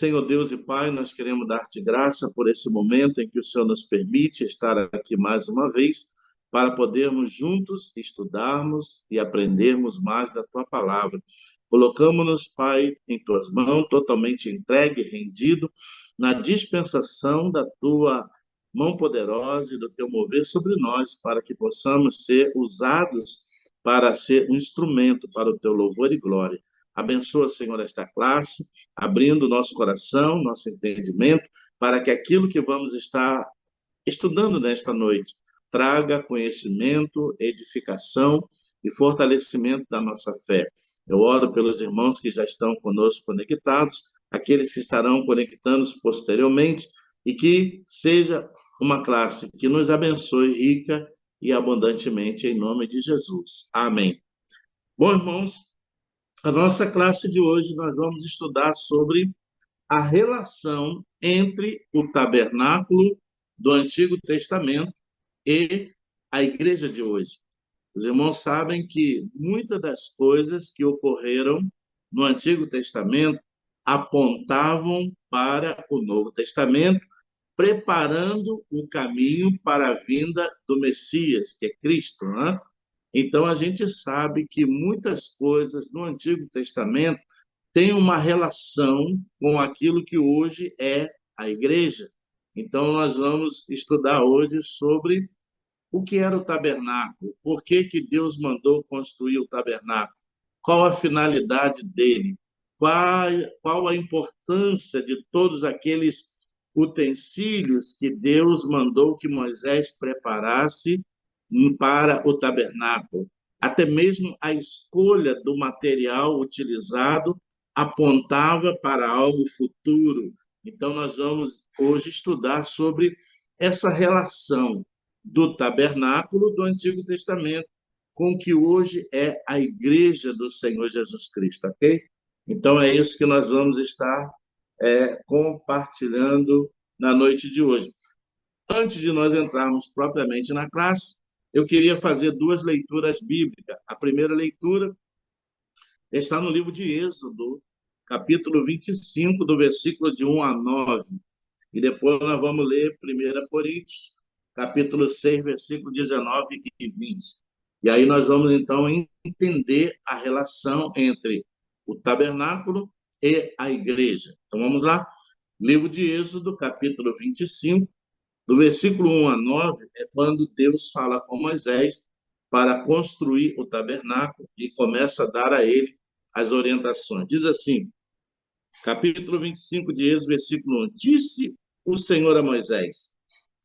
Senhor Deus e Pai, nós queremos dar-te graça por esse momento em que o Senhor nos permite estar aqui mais uma vez, para podermos juntos estudarmos e aprendermos mais da tua palavra. Colocamos-nos, Pai, em tuas mãos, totalmente entregue, rendido, na dispensação da tua mão poderosa e do teu mover sobre nós, para que possamos ser usados para ser um instrumento para o teu louvor e glória. Abençoa, Senhor, esta classe, abrindo nosso coração, nosso entendimento, para que aquilo que vamos estar estudando nesta noite traga conhecimento, edificação e fortalecimento da nossa fé. Eu oro pelos irmãos que já estão conosco conectados, aqueles que estarão conectando-se posteriormente, e que seja uma classe que nos abençoe rica e abundantemente, em nome de Jesus. Amém. Bom, irmãos, a nossa classe de hoje nós vamos estudar sobre a relação entre o tabernáculo do Antigo Testamento e a igreja de hoje. Os irmãos sabem que muitas das coisas que ocorreram no Antigo Testamento apontavam para o Novo Testamento, preparando o caminho para a vinda do Messias, que é Cristo, né? Então, a gente sabe que muitas coisas no Antigo Testamento têm uma relação com aquilo que hoje é a igreja. Então, nós vamos estudar hoje sobre o que era o tabernáculo, por que Deus mandou construir o tabernáculo, qual a finalidade dele, qual a importância de todos aqueles utensílios que Deus mandou que Moisés preparasse para o tabernáculo. Até mesmo a escolha do material utilizado apontava para algo futuro. Então, nós vamos hoje estudar sobre essa relação do tabernáculo do Antigo Testamento com o que hoje é a igreja do Senhor Jesus Cristo, ok? Então, é isso que nós vamos estar compartilhando na noite de hoje. Antes de nós entrarmos propriamente na classe, eu queria fazer duas leituras bíblicas. A primeira leitura está no livro de Êxodo, capítulo 25, do versículo de 1 a 9. E depois nós vamos ler 1 Coríntios, capítulo 6, versículo 19 e 20. E aí nós vamos, então, entender a relação entre o tabernáculo e a igreja. Então, vamos lá. Livro de Êxodo, capítulo 25, do versículo 1 a 9, é quando Deus fala com Moisés para construir o tabernáculo e começa a dar a ele as orientações. Diz assim, capítulo 25 de Êxodo, versículo 1. Disse o Senhor a Moisés,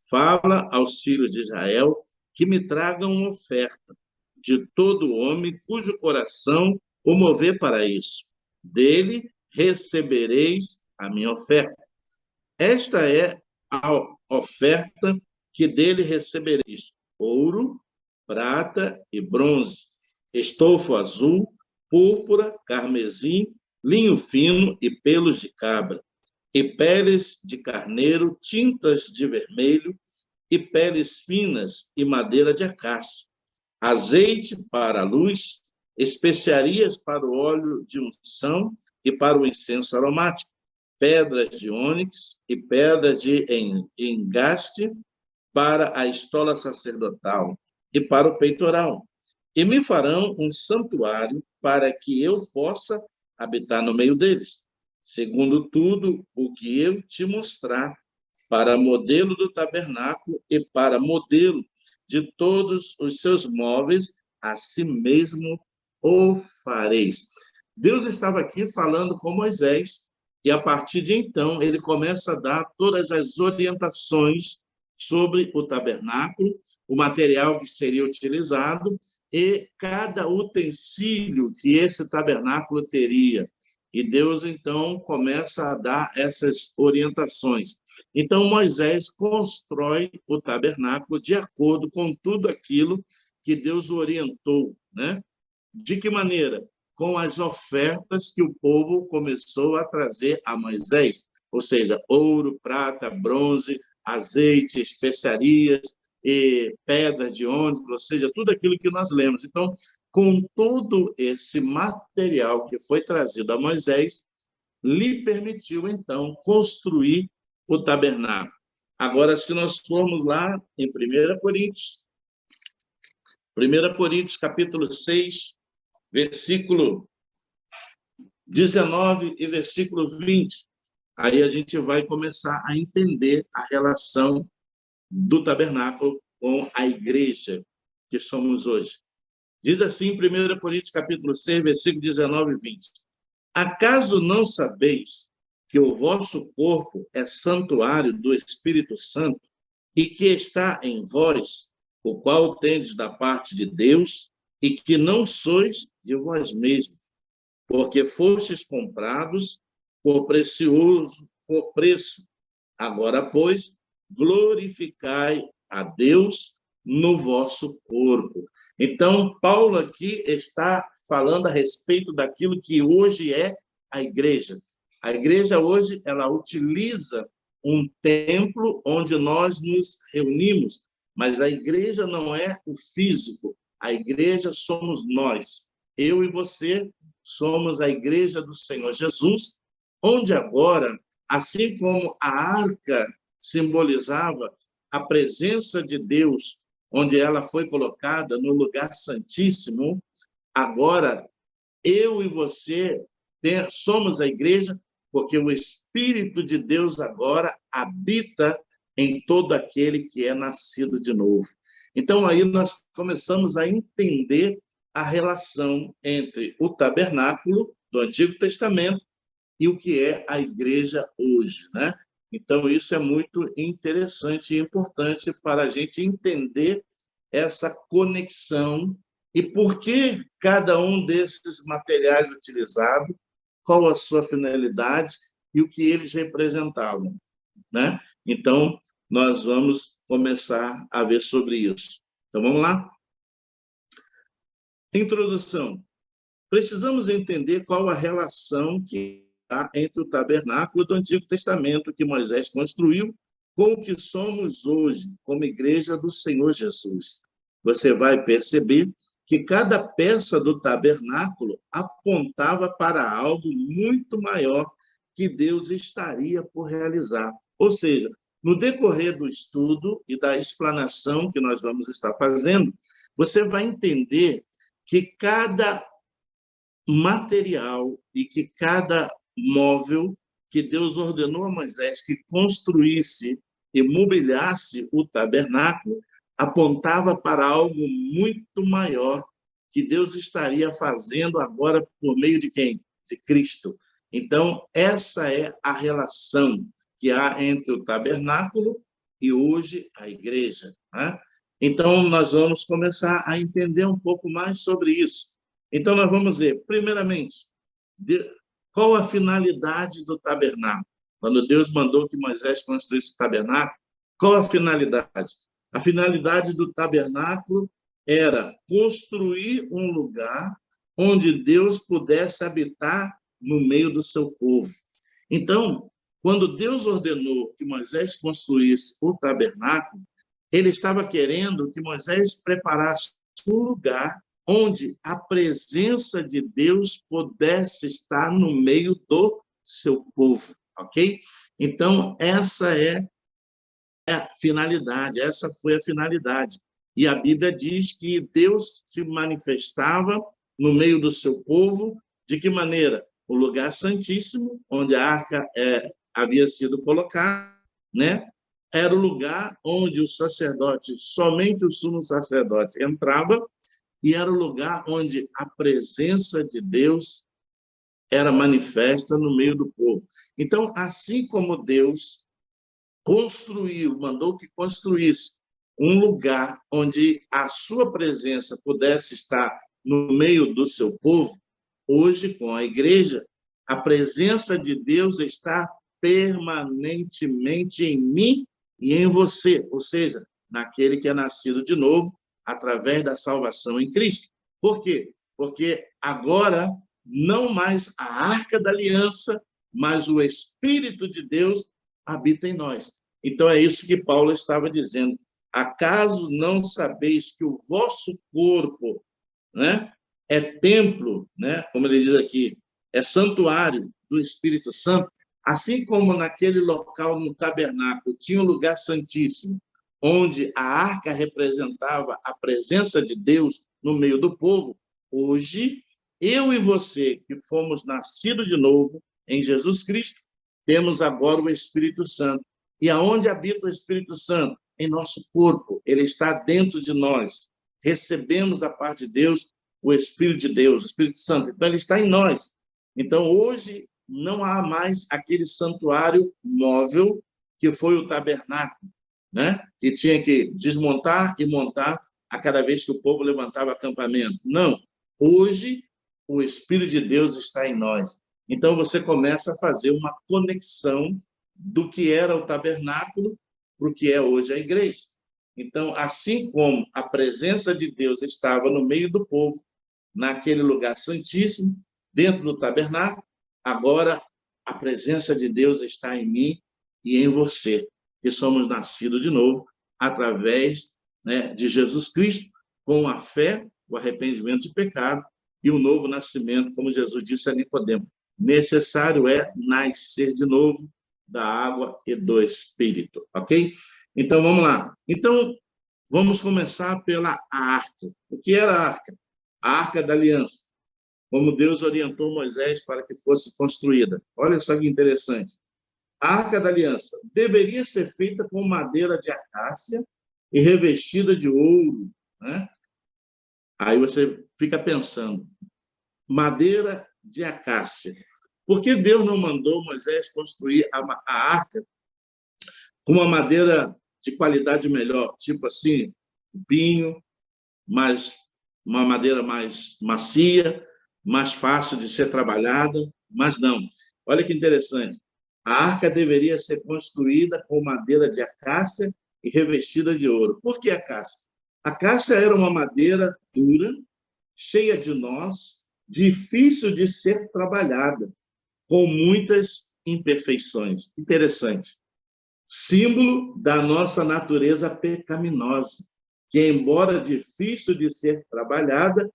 fala aos filhos de Israel que me tragam uma oferta de todo homem cujo coração o mover para isso. Dele recebereis a minha oferta. Esta é a oferta que dele recebereis: ouro, prata e bronze, estofo azul, púrpura, carmesim, linho fino e pelos de cabra, e peles de carneiro, tintas de vermelho, e peles finas e madeira de acácia, azeite para a luz, especiarias para o óleo de unção e para o incenso aromático, pedras de ônix e pedras de engaste para a estola sacerdotal e para o peitoral. E me farão um santuário para que eu possa habitar no meio deles, segundo tudo o que eu te mostrar, para modelo do tabernáculo e para modelo de todos os seus móveis, assim mesmo o fareis. Deus estava aqui falando com Moisés, e a partir de então ele começa a dar todas as orientações sobre o tabernáculo, o material que seria utilizado e cada utensílio que esse tabernáculo teria. E Deus, então, começa a dar essas orientações. Então, Moisés constrói o tabernáculo de acordo com tudo aquilo que Deus orientou, né? De que maneira? Com as ofertas que o povo começou a trazer a Moisés, ou seja, ouro, prata, bronze, azeite, especiarias e pedras de ônix, ou seja, tudo aquilo que nós lemos. Então, com todo esse material que foi trazido a Moisés, lhe permitiu, então, construir o tabernáculo. Agora, se nós formos lá em 1 Coríntios, capítulo 6, versículo 19 e versículo 20, aí a gente vai começar a entender a relação do tabernáculo com a igreja que somos hoje. Diz assim, 1 Coríntios, capítulo 6, versículo 19 e 20. Acaso não sabeis que o vosso corpo é santuário do Espírito Santo e que está em vós, o qual tendes da parte de Deus, e que não sois de vós mesmos, porque fostes comprados por preço. Agora, pois, glorificai a Deus no vosso corpo. Então, Paulo aqui está falando a respeito daquilo que hoje é a igreja. A igreja hoje, ela utiliza um templo onde nós nos reunimos, mas a igreja não é o físico, a igreja somos nós. Eu e você somos a igreja do Senhor Jesus, onde agora, assim como a arca simbolizava a presença de Deus, onde ela foi colocada no lugar santíssimo, agora eu e você somos a igreja, porque o Espírito de Deus agora habita em todo aquele que é nascido de novo. Então, aí nós começamos a entender a relação entre o tabernáculo do Antigo Testamento e o que é a igreja hoje, né? Então, isso é muito interessante e importante para a gente entender essa conexão e por que cada um desses materiais utilizados, qual a sua finalidade e o que eles representavam, né? Então, nós vamos começar a ver sobre isso. Então, vamos lá? Introdução. Precisamos entender qual a relação que há entre o tabernáculo do Antigo Testamento que Moisés construiu com o que somos hoje, como igreja do Senhor Jesus. Você vai perceber que cada peça do tabernáculo apontava para algo muito maior que Deus estaria por realizar. Ou seja, no decorrer do estudo e da explanação que nós vamos estar fazendo, você vai entender que cada material e que cada móvel que Deus ordenou a Moisés que construísse e mobiliasse o tabernáculo apontava para algo muito maior que Deus estaria fazendo agora por meio de quem? De Cristo. Então, essa é a relação que há entre o tabernáculo e hoje a igreja, né? Então, nós vamos começar a entender um pouco mais sobre isso. Então, nós vamos ver, primeiramente, qual a finalidade do tabernáculo? Quando Deus mandou que Moisés construísse o tabernáculo, qual a finalidade? A finalidade do tabernáculo era construir um lugar onde Deus pudesse habitar no meio do seu povo. Então, quando Deus ordenou que Moisés construísse o tabernáculo, ele estava querendo que Moisés preparasse um lugar onde a presença de Deus pudesse estar no meio do seu povo, ok? Então, essa é a finalidade, essa foi a finalidade. E a Bíblia diz que Deus se manifestava no meio do seu povo, de que maneira? O lugar santíssimo, onde a arca havia sido colocada, né? Era o lugar onde o sacerdote, somente o sumo sacerdote entrava, e era o lugar onde a presença de Deus era manifesta no meio do povo. Então, assim como Deus mandou que construísse um lugar onde a sua presença pudesse estar no meio do seu povo, hoje, com a igreja, a presença de Deus está permanentemente em mim e em você, ou seja, naquele que é nascido de novo, através da salvação em Cristo. Por quê? Porque agora não mais a arca da aliança, mas o Espírito de Deus habita em nós. Então é isso que Paulo estava dizendo. Acaso não sabeis que o vosso corpo, né, é templo, né, como ele diz aqui, é santuário do Espírito Santo, assim como naquele local no tabernáculo tinha um lugar santíssimo, onde a arca representava a presença de Deus no meio do povo, hoje, eu e você, que fomos nascidos de novo em Jesus Cristo, temos agora o Espírito Santo. E aonde habita o Espírito Santo? Em nosso corpo. Ele está dentro de nós. Recebemos da parte de Deus o Espírito de Deus, o Espírito Santo. Então, ele está em nós. Então, hoje, não há mais aquele santuário móvel que foi o tabernáculo, né? Que tinha que desmontar e montar a cada vez que o povo levantava acampamento. Não. Hoje, o Espírito de Deus está em nós. Então, você começa a fazer uma conexão do que era o tabernáculo para o que é hoje a igreja. Então, assim como a presença de Deus estava no meio do povo, naquele lugar santíssimo, dentro do tabernáculo, agora a presença de Deus está em mim e em você, que somos nascidos de novo através, né, de Jesus Cristo, com a fé, o arrependimento de pecado e o novo nascimento, como Jesus disse a Nicodemo. Necessário é nascer de novo da água e do Espírito, ok? Então, vamos lá. Então, vamos começar pela arca. O que era a arca? A arca da aliança, como Deus orientou Moisés para que fosse construída. Olha só que interessante. A arca da aliança deveria ser feita com madeira de acácia e revestida de ouro, né? Aí você fica pensando, madeira de acácia. Por que Deus não mandou Moisés construir a arca com uma madeira de qualidade melhor, tipo assim, pinho, mas uma madeira mais macia, mais fácil de ser trabalhada? Mas não. Olha que interessante. A arca deveria ser construída com madeira de acácia e revestida de ouro. Por que acácia? A acácia era uma madeira dura, cheia de nós, difícil de ser trabalhada, com muitas imperfeições. Interessante. Símbolo da nossa natureza pecaminosa, que, embora difícil de ser trabalhada,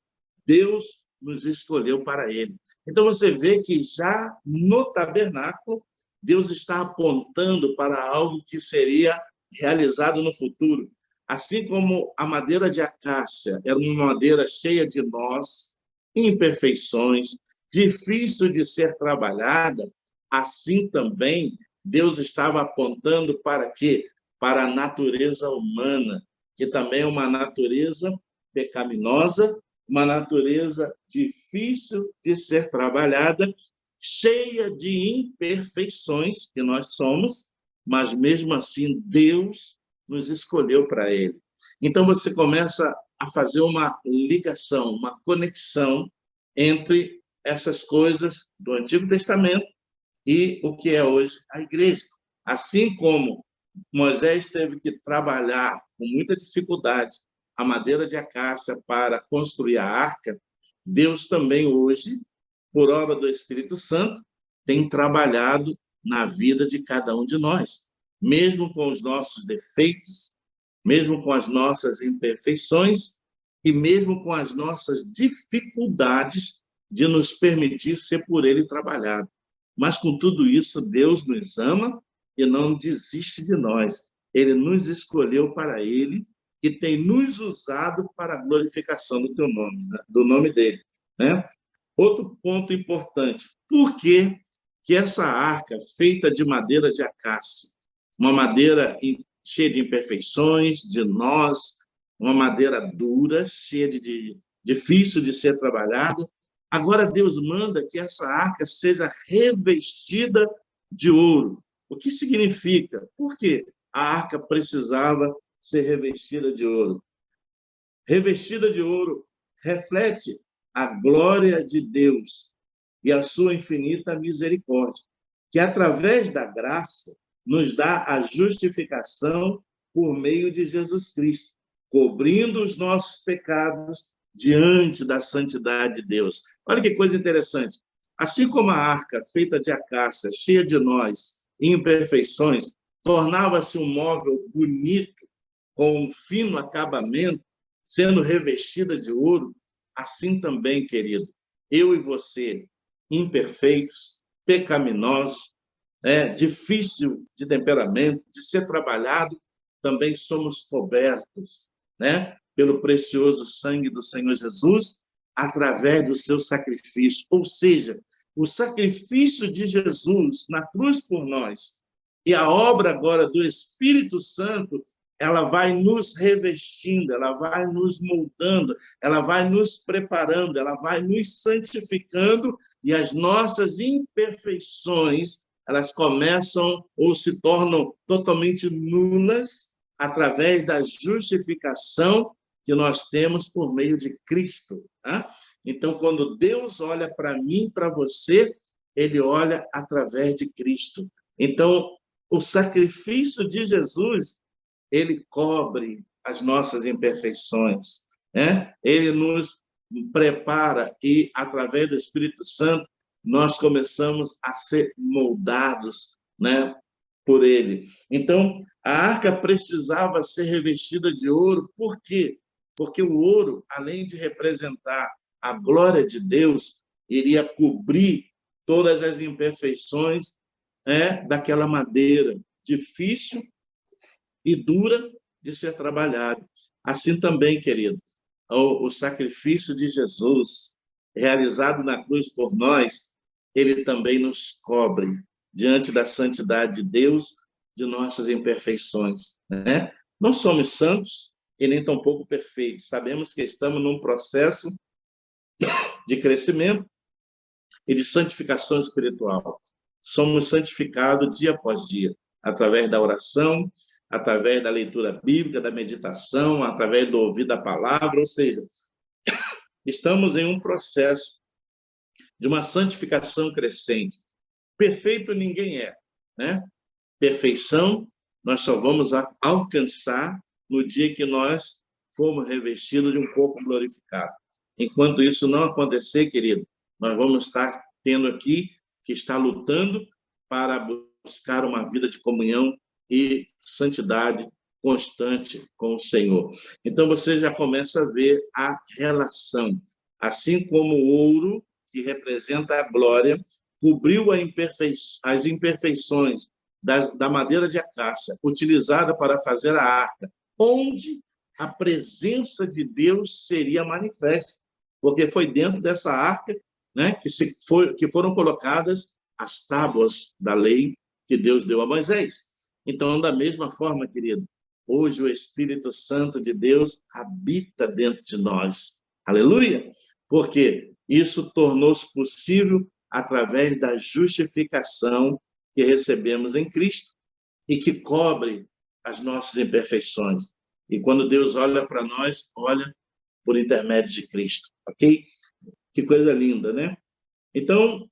Deus nos escolheu para ele. Então, você vê que já no tabernáculo, Deus está apontando para algo que seria realizado no futuro. Assim como a madeira de acácia era uma madeira cheia de nós, imperfeições, difícil de ser trabalhada, assim também Deus estava apontando para quê? Para a natureza humana, que também é uma natureza pecaminosa, uma natureza difícil de ser trabalhada, cheia de imperfeições que nós somos, mas mesmo assim Deus nos escolheu para ele. Então você começa a fazer uma ligação, uma conexão entre essas coisas do Antigo Testamento e o que é hoje a igreja. Assim como Moisés teve que trabalhar com muita dificuldade a madeira de acácia para construir a arca, Deus também hoje, por obra do Espírito Santo, tem trabalhado na vida de cada um de nós, mesmo com os nossos defeitos, mesmo com as nossas imperfeições e mesmo com as nossas dificuldades de nos permitir ser por ele trabalhado. Mas, com tudo isso, Deus nos ama e não desiste de nós. Ele nos escolheu para ele e tem nos usado para a glorificação do teu nome, né? Do nome dele, né? Outro ponto importante. Por que essa arca feita de madeira de acácia, uma madeira cheia de imperfeições, de nós, uma madeira dura, cheia de difícil de ser trabalhada, agora Deus manda que essa arca seja revestida de ouro. O que significa? Por que a arca precisava ser revestida de ouro? Revestida de ouro reflete a glória de Deus e a sua infinita misericórdia, que através da graça nos dá a justificação por meio de Jesus Cristo, cobrindo os nossos pecados diante da santidade de Deus. Olha que coisa interessante. Assim como a arca feita de acácia, cheia de nós e imperfeições, tornava-se um móvel bonito, com um fino acabamento, sendo revestida de ouro, assim também, querido, eu e você, imperfeitos, pecaminoso, difícil de temperamento, de ser trabalhado, também somos cobertos, né, pelo precioso sangue do Senhor Jesus, através do seu sacrifício. Ou seja, o sacrifício de Jesus na cruz por nós e a obra agora do Espírito Santo, ela vai nos revestindo, ela vai nos moldando, ela vai nos preparando, ela vai nos santificando, e as nossas imperfeições, elas começam ou se tornam totalmente nulas através da justificação que nós temos por meio de Cristo. Tá? Então, quando Deus olha para mim e para você, ele olha através de Cristo. Então, o sacrifício de Jesus, ele cobre as nossas imperfeições, né? Ele nos prepara e, através do Espírito Santo, nós começamos a ser moldados, né, por ele. Então, a arca precisava ser revestida de ouro. Por quê? Porque o ouro, além de representar a glória de Deus, iria cobrir todas as imperfeições daquela madeira difícil e dura de ser trabalhada. Assim também, querido, o sacrifício de Jesus, realizado na cruz por nós, ele também nos cobre diante da santidade de Deus, de nossas imperfeições, né? Não somos santos e nem tampouco perfeitos. Sabemos que estamos num processo de crescimento e de santificação espiritual. Somos santificados dia após dia, através da oração, através da leitura bíblica, da meditação, através do ouvir da palavra, ou seja, estamos em um processo de uma santificação crescente. Perfeito ninguém é, né? Perfeição nós só vamos alcançar no dia que nós formos revestidos de um corpo glorificado. Enquanto isso não acontecer, querido, nós vamos estar tendo aqui que estar lutando para buscar uma vida de comunhão e santidade constante com o Senhor. Então, você já começa a ver a relação. Assim como o ouro, que representa a glória, cobriu as imperfeições da madeira de acácia, utilizada para fazer a arca, onde a presença de Deus seria manifesta, porque foi dentro dessa arca, né, que foram colocadas as tábuas da lei que Deus deu a Moisés. Então, da mesma forma, querido, hoje o Espírito Santo de Deus habita dentro de nós. Aleluia! Porque isso tornou-se possível através da justificação que recebemos em Cristo e que cobre as nossas imperfeições. E quando Deus olha para nós, olha por intermédio de Cristo, ok? Que coisa linda, né? Então,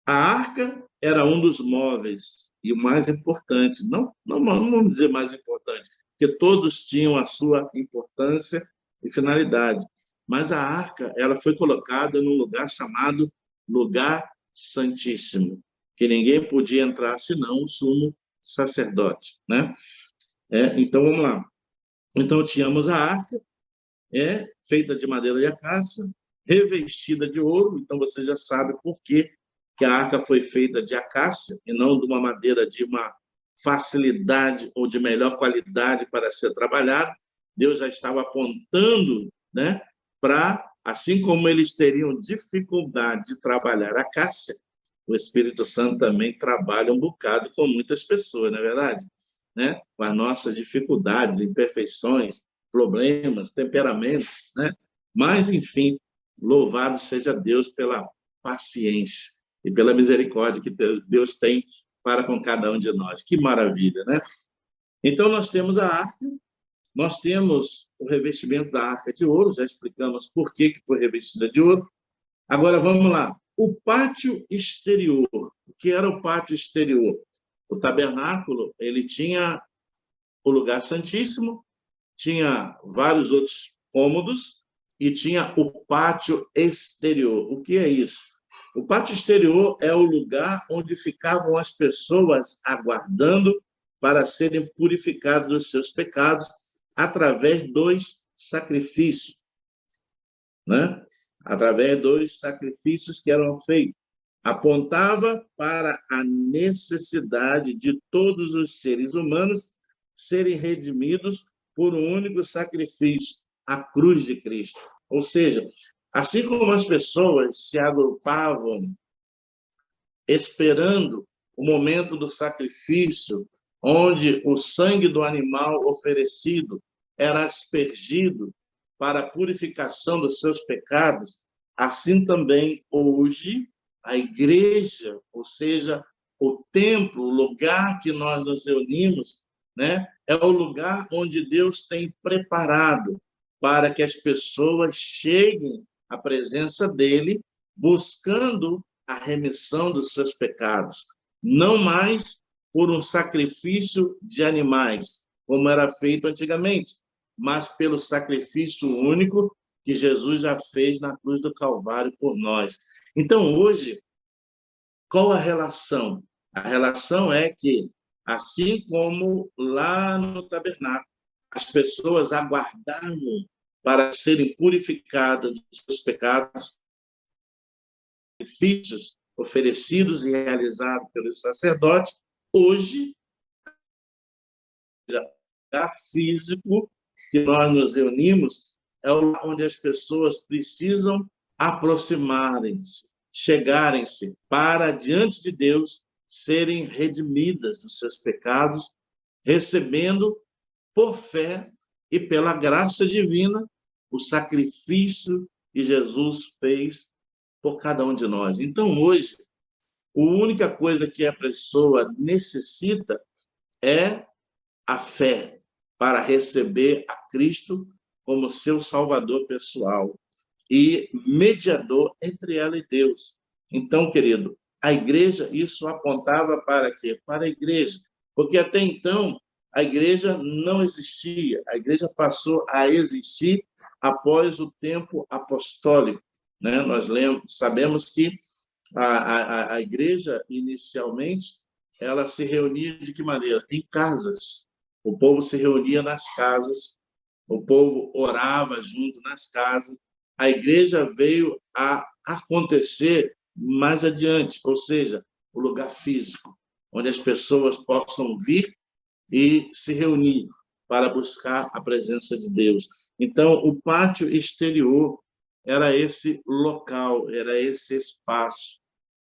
a arca era um dos móveis e o mais importante, não vamos dizer mais importante, porque todos tinham a sua importância e finalidade, mas a arca ela foi colocada num lugar chamado lugar santíssimo, que ninguém podia entrar senão o sumo sacerdote, né? Então vamos lá. Então tínhamos a arca, feita de madeira de acácia, revestida de ouro. Então você já sabe por quê que a arca foi feita de acácia e não de uma madeira de uma facilidade ou de melhor qualidade para ser trabalhada. Deus já estava apontando, né, para, assim como eles teriam dificuldade de trabalhar a acácia, o Espírito Santo também trabalha um bocado com muitas pessoas, não é verdade? Né? Com as nossas dificuldades, imperfeições, problemas, temperamentos, né? Mas, enfim, louvado seja Deus pela paciência e pela misericórdia que Deus tem para com cada um de nós. Que maravilha, né? Então, nós temos a arca, nós temos o revestimento da arca de ouro, já explicamos por que foi revestida de ouro. Agora, vamos lá. O pátio exterior. O que era o pátio exterior? O tabernáculo, ele tinha o lugar santíssimo, tinha vários outros cômodos e tinha o pátio exterior. O que é isso? O pátio exterior é o lugar onde ficavam as pessoas aguardando para serem purificadas dos seus pecados através dos sacrifícios, né? Através dos sacrifícios que eram feitos. Apontava para a necessidade de todos os seres humanos serem redimidos por um único sacrifício, a cruz de Cristo. Ou seja, assim como as pessoas se agrupavam esperando o momento do sacrifício, onde o sangue do animal oferecido era aspergido para a purificação dos seus pecados, assim também hoje a igreja, ou seja, o templo, o lugar que nós nos reunimos, né, é o lugar onde Deus tem preparado para que as pessoas cheguem à presença dele, buscando a remissão dos seus pecados, não mais por um sacrifício de animais, como era feito antigamente, mas pelo sacrifício único que Jesus já fez na cruz do Calvário por nós. Então, hoje, qual a relação? A relação é que, assim como lá no tabernáculo, as pessoas aguardavam para serem purificadas dos seus pecados, sacrifícios oferecidos e realizados pelos sacerdotes, hoje, o lugar físico que nós nos reunimos é o lugar onde as pessoas precisam aproximarem-se, chegarem-se para, diante de Deus, serem redimidas dos seus pecados, recebendo, por fé e pela graça divina, o sacrifício que Jesus fez por cada um de nós. Então, hoje, a única coisa que a pessoa necessita é a fé para receber a Cristo como seu Salvador pessoal e mediador entre ela e Deus. Então, querido, a igreja, isso apontava para quê? Para a igreja, porque até então a igreja não existia, a igreja passou a existir após o tempo apostólico, né? Nós sabemos que a igreja, inicialmente, ela se reunia de que maneira? Em casas. O povo se reunia nas casas, o povo orava junto nas casas. A igreja veio a acontecer mais adiante, ou seja, o lugar físico, onde as pessoas possam vir e se reunir para buscar a presença de Deus. Então, o pátio exterior era esse local, era esse espaço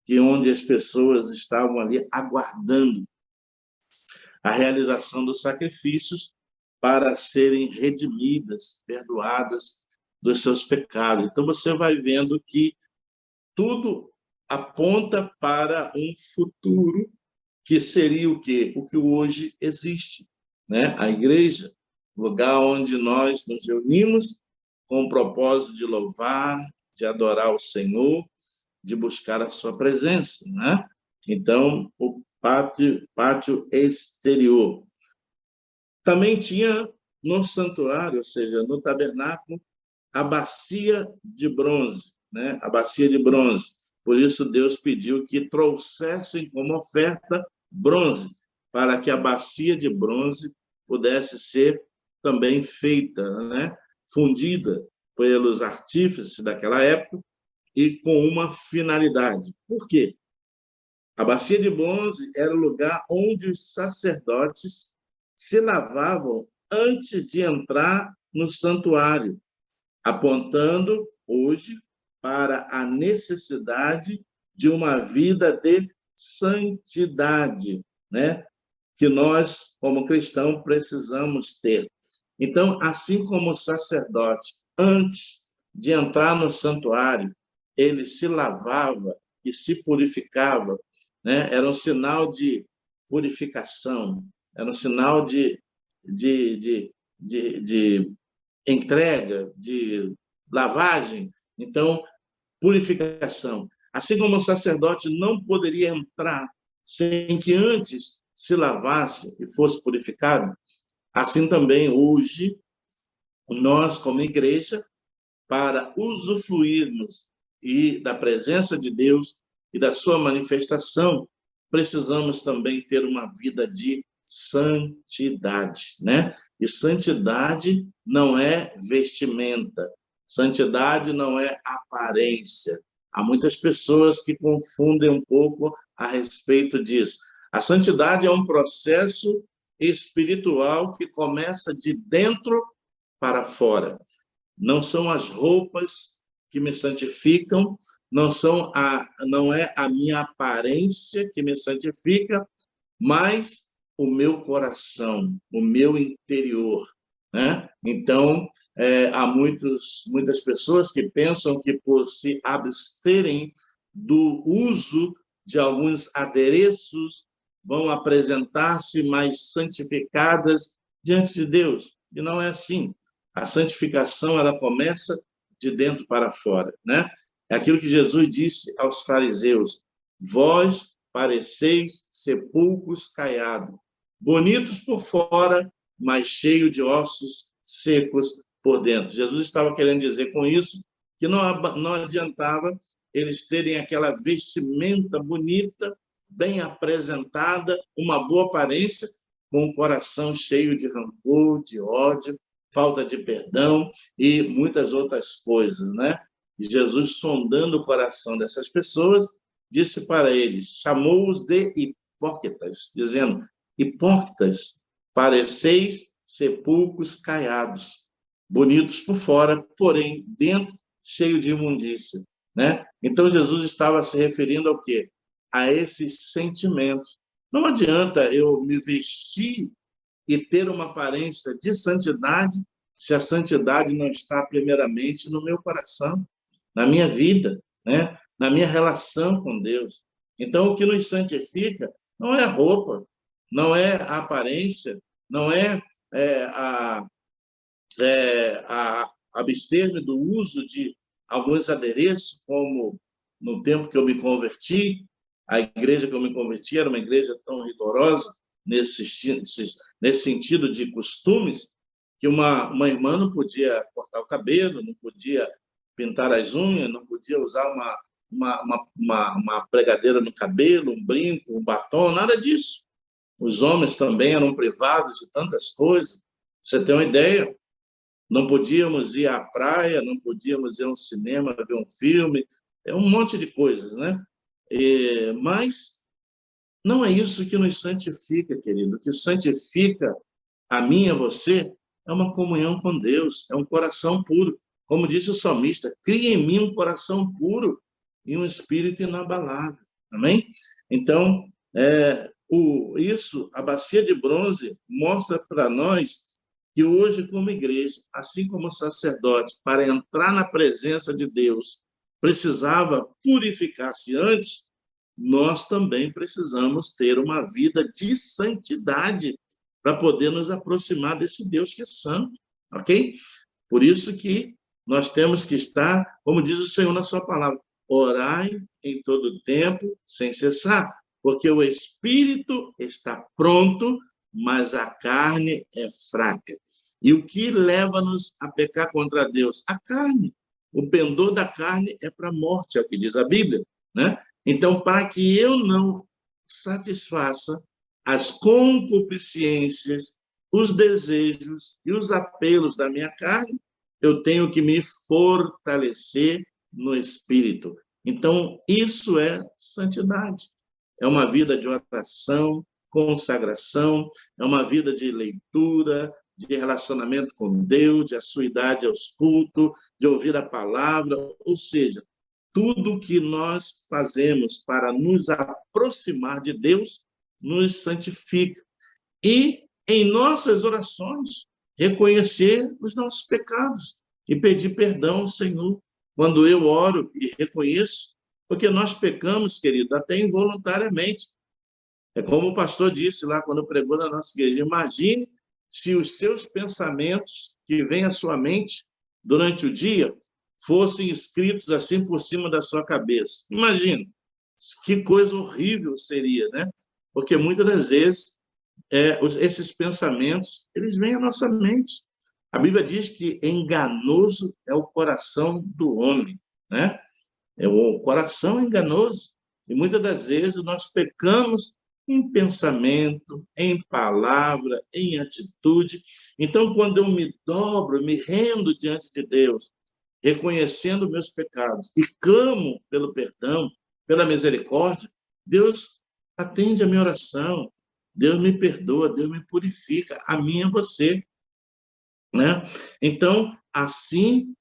que onde as pessoas estavam ali aguardando a realização dos sacrifícios para serem redimidas, perdoadas dos seus pecados. Então, você vai vendo que tudo aponta para um futuro que seria o quê? O que hoje existe, né? A igreja, lugar onde nós nos reunimos com o propósito de louvar, de adorar o Senhor, de buscar a sua presença, né? Então, o pátio exterior. Também tinha no santuário, ou seja, no tabernáculo, a bacia de bronze, né? A bacia de bronze. Por isso, Deus pediu que trouxessem como oferta bronze, para que a bacia de bronze pudesse ser também feita, né? Fundida pelos artífices daquela época e com uma finalidade. Por quê? A bacia de bronze era o lugar onde os sacerdotes se lavavam antes de entrar no santuário, apontando hoje para a necessidade de uma vida de santidade, né? Que nós, como cristãos, precisamos ter. Então, assim como o sacerdote, antes de entrar no santuário, ele se lavava e se purificava, né? Era um sinal de purificação, era um sinal de entrega, de lavagem. Então, purificação. Assim como o sacerdote não poderia entrar sem que antes se lavasse e fosse purificado, assim também hoje, nós, como igreja, para usufruirmos e da presença de Deus e da sua manifestação, precisamos também ter uma vida de santidade, né? E santidade não é vestimenta, santidade não é aparência. Há muitas pessoas que confundem um pouco a respeito disso. A santidade é um processo espiritual que começa de dentro para fora. Não são as roupas que me santificam, não é a minha aparência que me santifica, mas o meu coração, o meu interior, né? Então, há muitas pessoas que pensam que por se absterem do uso de alguns adereços vão apresentar-se mais santificadas diante de Deus. E não é assim. A santificação, ela começa de dentro para fora, né? É aquilo que Jesus disse aos fariseus: vós pareceis sepulcros caiados, bonitos por fora, mas cheios de ossos secos por dentro. Jesus estava querendo dizer com isso que não adiantava eles terem aquela vestimenta bonita, bem apresentada, uma boa aparência, com o coração cheio de rancor, de ódio, falta de perdão e muitas outras coisas, né? E Jesus, sondando o coração dessas pessoas, disse para eles, chamou-os de hipócritas, dizendo: hipócritas, pareceis sepulcros caiados, bonitos por fora, porém dentro cheio de imundícia, né? Então Jesus estava se referindo ao quê? A esses sentimentos. Não adianta eu me vestir e ter uma aparência de santidade se a santidade não está primeiramente no meu coração, na minha vida, né? Na minha relação com Deus. Então, o que nos santifica não é a roupa, não é a aparência, não é a abster-me do uso de alguns adereços, como no tempo que eu me converti, a igreja que eu me converti era uma igreja tão rigorosa nesse sentido de costumes, que uma irmã não podia cortar o cabelo, não podia pintar as unhas, não podia usar uma pregadeira no cabelo, um brinco, um batom, nada disso. Os homens também eram privados de tantas coisas. Você tem uma ideia? Não podíamos ir à praia, não podíamos ir ao cinema ver um filme, um monte de coisas, né? Mas não é isso que nos santifica, querido. O que santifica a mim e a você é uma comunhão com Deus, é um coração puro. Como disse o salmista, cria em mim um coração puro e um espírito inabalável. Amém? Então, a bacia de bronze mostra para nós que hoje, como igreja, assim como sacerdote, para entrar na presença de Deus, precisava purificar-se antes, nós também precisamos ter uma vida de santidade para poder nos aproximar desse Deus que é santo, ok? Por isso que nós temos que estar, como diz o Senhor na sua palavra, orai em todo tempo, sem cessar, porque o espírito está pronto, mas a carne é fraca. E o que leva-nos a pecar contra Deus? A carne. O pendor da carne é para a morte, é o que diz a Bíblia, né? Então, para que eu não satisfaça as concupiscências, os desejos e os apelos da minha carne, eu tenho que me fortalecer no espírito. Então, isso é santidade. É uma vida de oração, consagração, é uma vida de leitura, de relacionamento com Deus, de assiduidade aos cultos, de ouvir a palavra, ou seja, tudo que nós fazemos para nos aproximar de Deus nos santifica. E, em nossas orações, reconhecer os nossos pecados e pedir perdão ao Senhor. Quando eu oro e reconheço, porque nós pecamos, querido, até involuntariamente. É como o pastor disse lá quando pregou na nossa igreja, imagine se os seus pensamentos que vêm à sua mente durante o dia fossem escritos assim por cima da sua cabeça. Imagina, que coisa horrível seria, né? Porque muitas das vezes esses pensamentos, eles vêm à nossa mente. A Bíblia diz que enganoso é o coração do homem, né? O coração é enganoso. E muitas das vezes nós pecamos em pensamento, em palavra, em atitude. Então, quando eu me dobro, me rendo diante de Deus, reconhecendo meus pecados e clamo pelo perdão, pela misericórdia, Deus atende a minha oração, Deus me perdoa, Deus me purifica, a mim e a você, né? Então, assim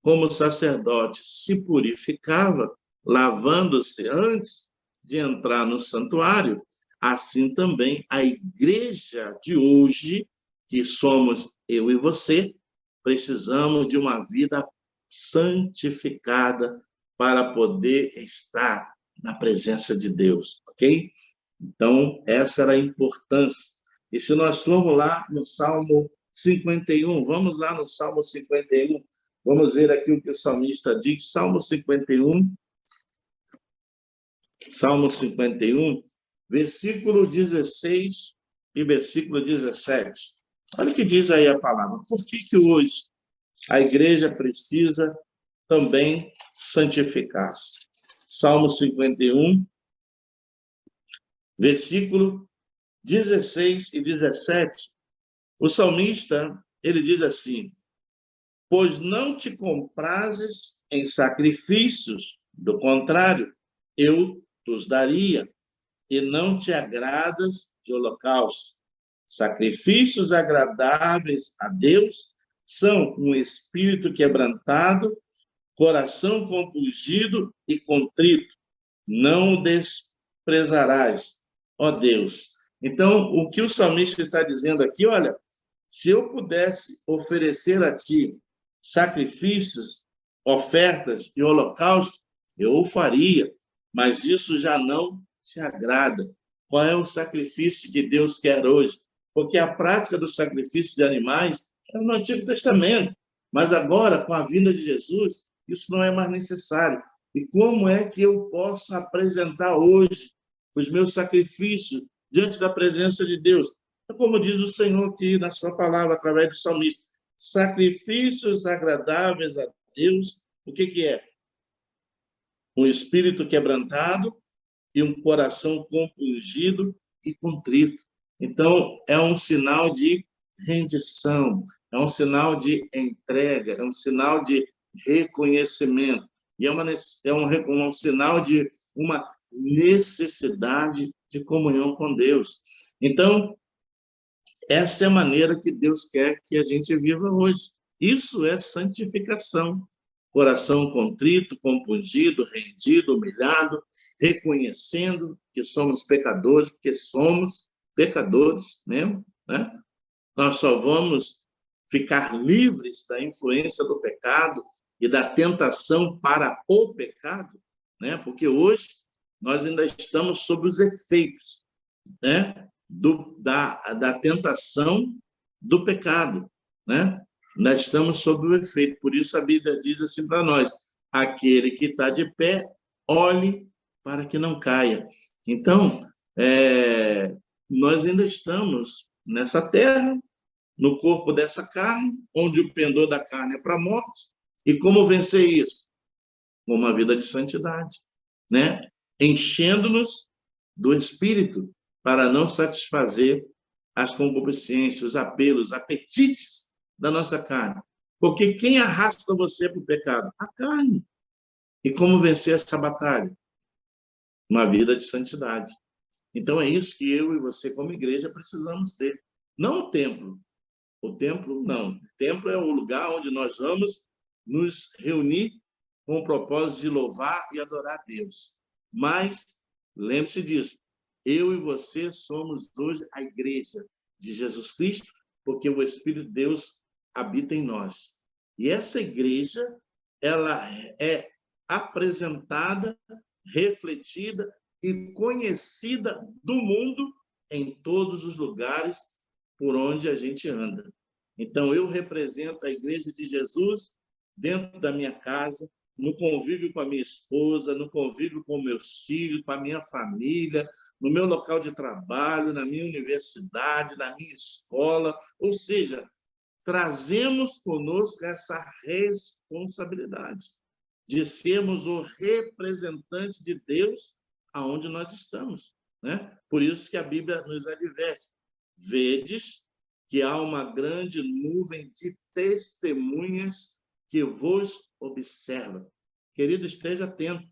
como o sacerdote se purificava, lavando-se antes de entrar no santuário, assim também a igreja de hoje, que somos eu e você, precisamos de uma vida santificada para poder estar na presença de Deus, ok? Então, essa era a importância. E se nós formos lá no Salmo 51, vamos lá no Salmo 51, vamos ver aqui o que o salmista diz, Salmo 51, versículo 16 e versículo 17. Olha o que diz aí a palavra. Por que hoje a igreja precisa também santificar-se? Salmo 51, versículo 16 e 17. O salmista, ele diz assim: pois não te comprases em sacrifícios, do contrário, eu os daria, e não te agradas de holocausto. Sacrifícios agradáveis a Deus são um espírito quebrantado, coração compungido e contrito. Não o desprezarás, ó Deus. Então, o que o salmista está dizendo aqui, olha, se eu pudesse oferecer a ti sacrifícios, ofertas e holocaustos, eu o faria, mas isso já não te agrada. Qual é o sacrifício que Deus quer hoje? Porque a prática do sacrifício de animais é no Antigo Testamento, mas agora, com a vinda de Jesus, isso não é mais necessário. E como é que eu posso apresentar hoje os meus sacrifícios diante da presença de Deus? É como diz o Senhor aqui na sua palavra, através do salmista: sacrifícios agradáveis a Deus, o que é? Um espírito quebrantado e um coração compungido e contrito. Então, é um sinal de rendição, é um sinal de entrega, é um sinal de reconhecimento, e um sinal de uma necessidade de comunhão com Deus. Então, essa é a maneira que Deus quer que a gente viva hoje. Isso é santificação. Coração contrito, compungido, rendido, humilhado, reconhecendo que somos pecadores, porque somos pecadores mesmo, né? Nós só vamos ficar livres da influência do pecado e da tentação para o pecado, né? Porque hoje nós ainda estamos sob os efeitos, né? Da tentação do pecado, né? Nós estamos sob o efeito. Por isso a Bíblia diz assim para nós: aquele que está de pé, olhe para que não caia. Então, nós ainda estamos nessa terra, no corpo dessa carne, onde o pendor da carne é para a morte. E como vencer isso? Com uma vida de santidade, né? Enchendo-nos do Espírito, para não satisfazer as concupiscências, os apelos, apetites da nossa carne. Porque quem arrasta você para o pecado? A carne. E como vencer essa batalha? Uma vida de santidade. Então, é isso que eu e você, como igreja, precisamos ter. Não o templo. O templo, não. O templo é o lugar onde nós vamos nos reunir com o propósito de louvar e adorar a Deus. Mas, lembre-se disso, eu e você somos hoje a igreja de Jesus Cristo, porque o Espírito de Deus habita em nós. E essa igreja, ela é apresentada, refletida e conhecida do mundo em todos os lugares por onde a gente anda. Então, eu represento a igreja de Jesus dentro da minha casa, no convívio com a minha esposa, no convívio com meus filhos, com a minha família, no meu local de trabalho, na minha universidade, na minha escola. Ou seja, trazemos conosco essa responsabilidade de sermos o representante de Deus aonde nós estamos, né? Por isso que a Bíblia nos adverte: vedes que há uma grande nuvem de testemunhas que vos observa. Querido, esteja atento.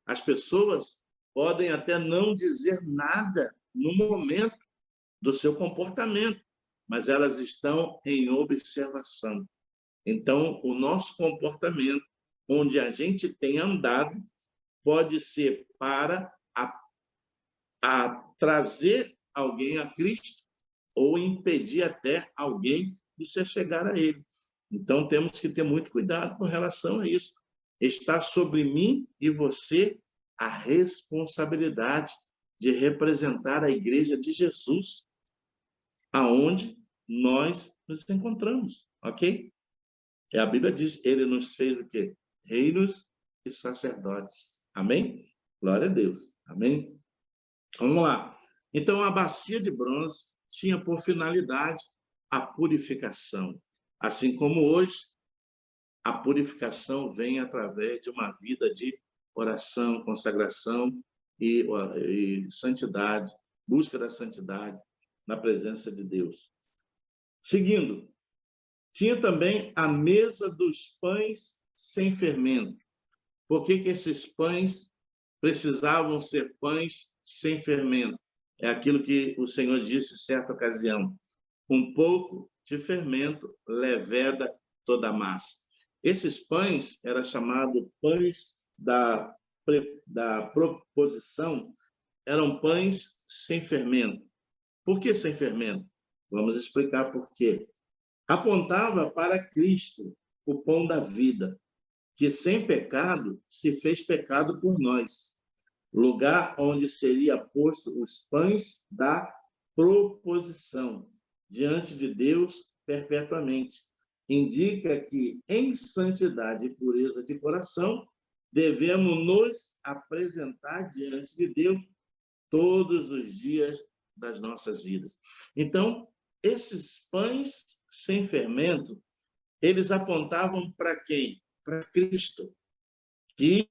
As pessoas podem até não dizer nada no momento do seu comportamento, mas elas estão em observação. Então, o nosso comportamento, onde a gente tem andado, pode ser para trazer alguém a Cristo ou impedir até alguém de se chegar a Ele. Então, temos que ter muito cuidado com relação a isso. Está sobre mim e você a responsabilidade de representar a Igreja de Jesus, aonde nós nos encontramos, ok? E a Bíblia diz, ele nos fez o quê? Reinos e sacerdotes. Amém? Glória a Deus. Amém? Vamos lá. Então, a bacia de bronze tinha por finalidade a purificação. Assim como hoje, a purificação vem através de uma vida de oração, consagração e santidade, busca da santidade na presença de Deus. Seguindo, tinha também a mesa dos pães sem fermento. Por que esses pães precisavam ser pães sem fermento? É aquilo que o Senhor disse em certa ocasião. Um pouco de fermento leveda toda a massa. Esses pães eram chamados pães da proposição, eram pães sem fermento. Por que sem fermento? Vamos explicar por quê. Apontava para Cristo, o pão da vida, que sem pecado se fez pecado por nós, lugar onde seria posto os pães da proposição, diante de Deus perpetuamente. Indica que, em santidade e pureza de coração, devemos nos apresentar diante de Deus todos os dias das nossas vidas. Então, esses pães sem fermento, eles apontavam para quem? Para Cristo, que,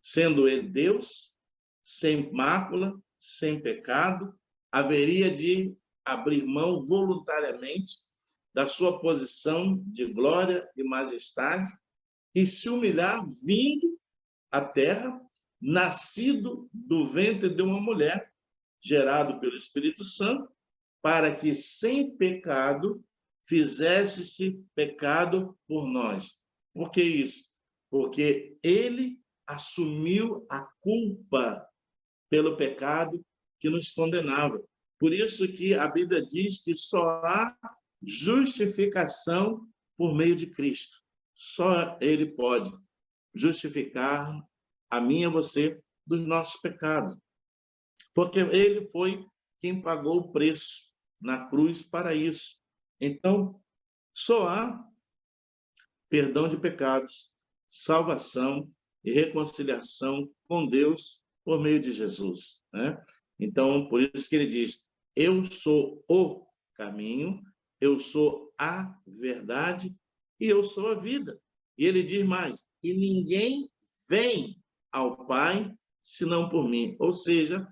sendo ele Deus, sem mácula, sem pecado, haveria de abrir mão voluntariamente da sua posição de glória e majestade e se humilhar vindo à terra, nascido do ventre de uma mulher, gerado pelo Espírito Santo, para que sem pecado fizesse-se pecado por nós. Por que isso? Porque ele assumiu a culpa pelo pecado que nos condenava. Por isso que a Bíblia diz que só há justificação por meio de Cristo. Só ele pode justificar a mim e a você dos nossos pecados. Porque ele foi quem pagou o preço na cruz para isso. Então, só há perdão de pecados, salvação e reconciliação com Deus por meio de Jesus, né? Então, por isso que ele diz, eu sou o caminho, eu sou a verdade e eu sou a vida. E ele diz mais, e ninguém vem ao Pai senão por mim. Ou seja,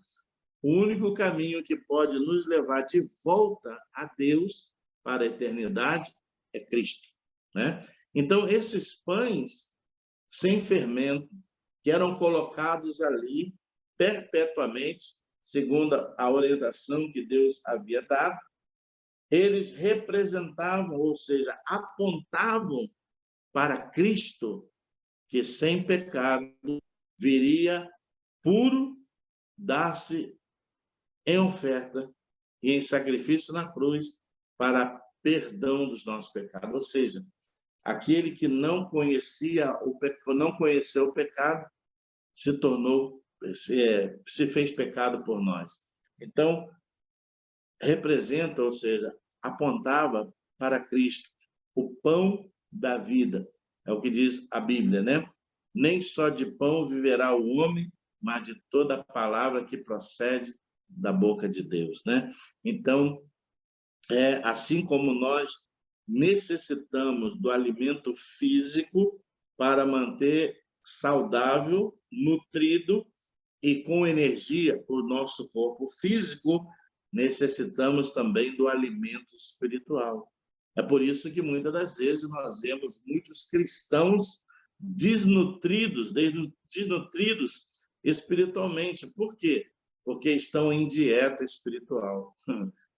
o único caminho que pode nos levar de volta a Deus para a eternidade é Cristo, né? Então, esses pães sem fermento, que eram colocados ali perpetuamente, segundo a orientação que Deus havia dado, eles representavam, ou seja, apontavam para Cristo, que sem pecado viria puro, dar-se em oferta e em sacrifício na cruz para perdão dos nossos pecados. Ou seja, aquele que não conheceu o pecado se fez pecado por nós. Então, representa, ou seja, apontava para Cristo, o pão da vida. É o que diz a Bíblia, né? Nem só de pão viverá o homem, mas de toda a palavra que procede da boca de Deus, né? Então, assim como nós necessitamos do alimento físico para manter saudável, nutrido e com energia o nosso corpo físico, necessitamos também do alimento espiritual. É por isso que, muitas das vezes, nós vemos muitos cristãos desnutridos espiritualmente. Por quê? Porque estão em dieta espiritual.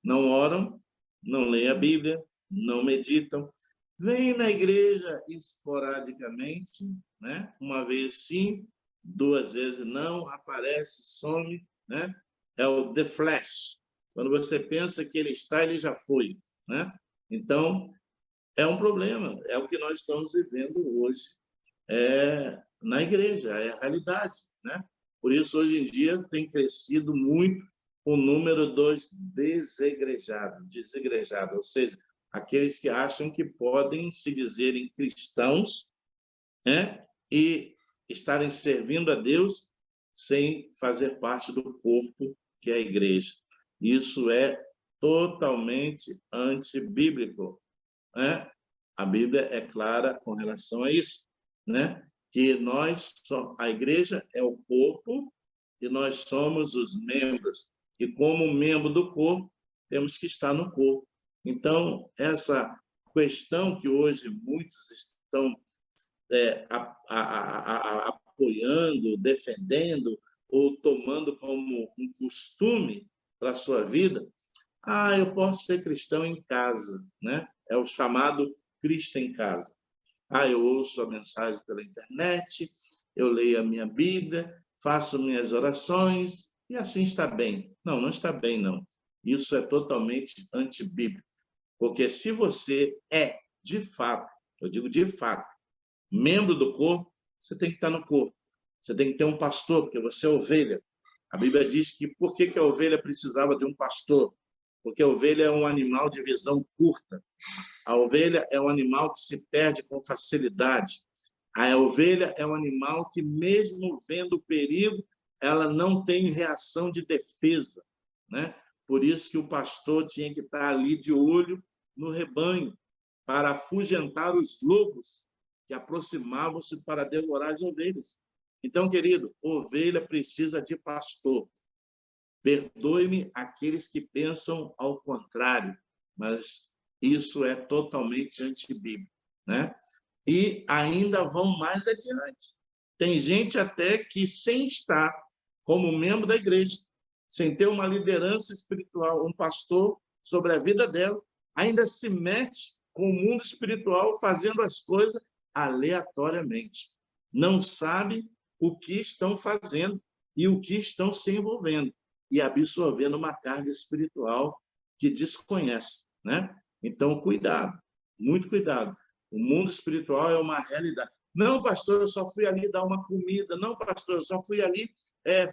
Não oram, não leem a Bíblia, não meditam, vêm na igreja esporadicamente, né? Uma vez sim, duas vezes não, aparece, some, né? É o The Flash. Quando você pensa que ele está, ele já foi, né? Então, é um problema, é o que nós estamos vivendo hoje na igreja, é a realidade, né? Por isso, hoje em dia, tem crescido muito o número dos desigrejados, ou seja, aqueles que acham que podem se dizerem cristãos, né? E estarem servindo a Deus sem fazer parte do corpo, que é a igreja. Isso é totalmente antibíblico, né? A Bíblia é clara com relação a isso, né? Que a igreja é o corpo e nós somos os membros. E como membro do corpo, temos que estar no corpo. Então, essa questão que hoje muitos estão apoiando, defendendo ou tomando como um costume para a sua vida, eu posso ser cristão em casa, né? É o chamado Cristo em casa. Eu ouço a mensagem pela internet, eu leio a minha Bíblia, faço minhas orações e assim está bem. Não, não está bem, não. Isso é totalmente antibíblico. Porque se você é, de fato, eu digo de fato, membro do corpo, você tem que estar no corpo. Você tem que ter um pastor, porque você é ovelha. A Bíblia diz que por que a ovelha precisava de um pastor? Porque a ovelha é um animal de visão curta. A ovelha é um animal que se perde com facilidade. A ovelha é um animal que, mesmo vendo o perigo, ela não tem reação de defesa, né? Por isso que o pastor tinha que estar ali de olho no rebanho, para afugentar os lobos que aproximavam-se para devorar as ovelhas. Então, querido, ovelha precisa de pastor. Perdoe-me aqueles que pensam ao contrário, mas isso é totalmente antibíblico, né? E ainda vão mais adiante. Tem gente até que, sem estar como membro da igreja, sem ter uma liderança espiritual, um pastor sobre a vida dela, ainda se mete com o mundo espiritual fazendo as coisas aleatoriamente. Não sabe o que estão fazendo e o que estão se envolvendo e absorvendo uma carga espiritual que desconhece, né? Então, cuidado, muito cuidado. O mundo espiritual é uma realidade. Não, pastor, eu só fui ali dar uma comida. Não, pastor, eu só fui ali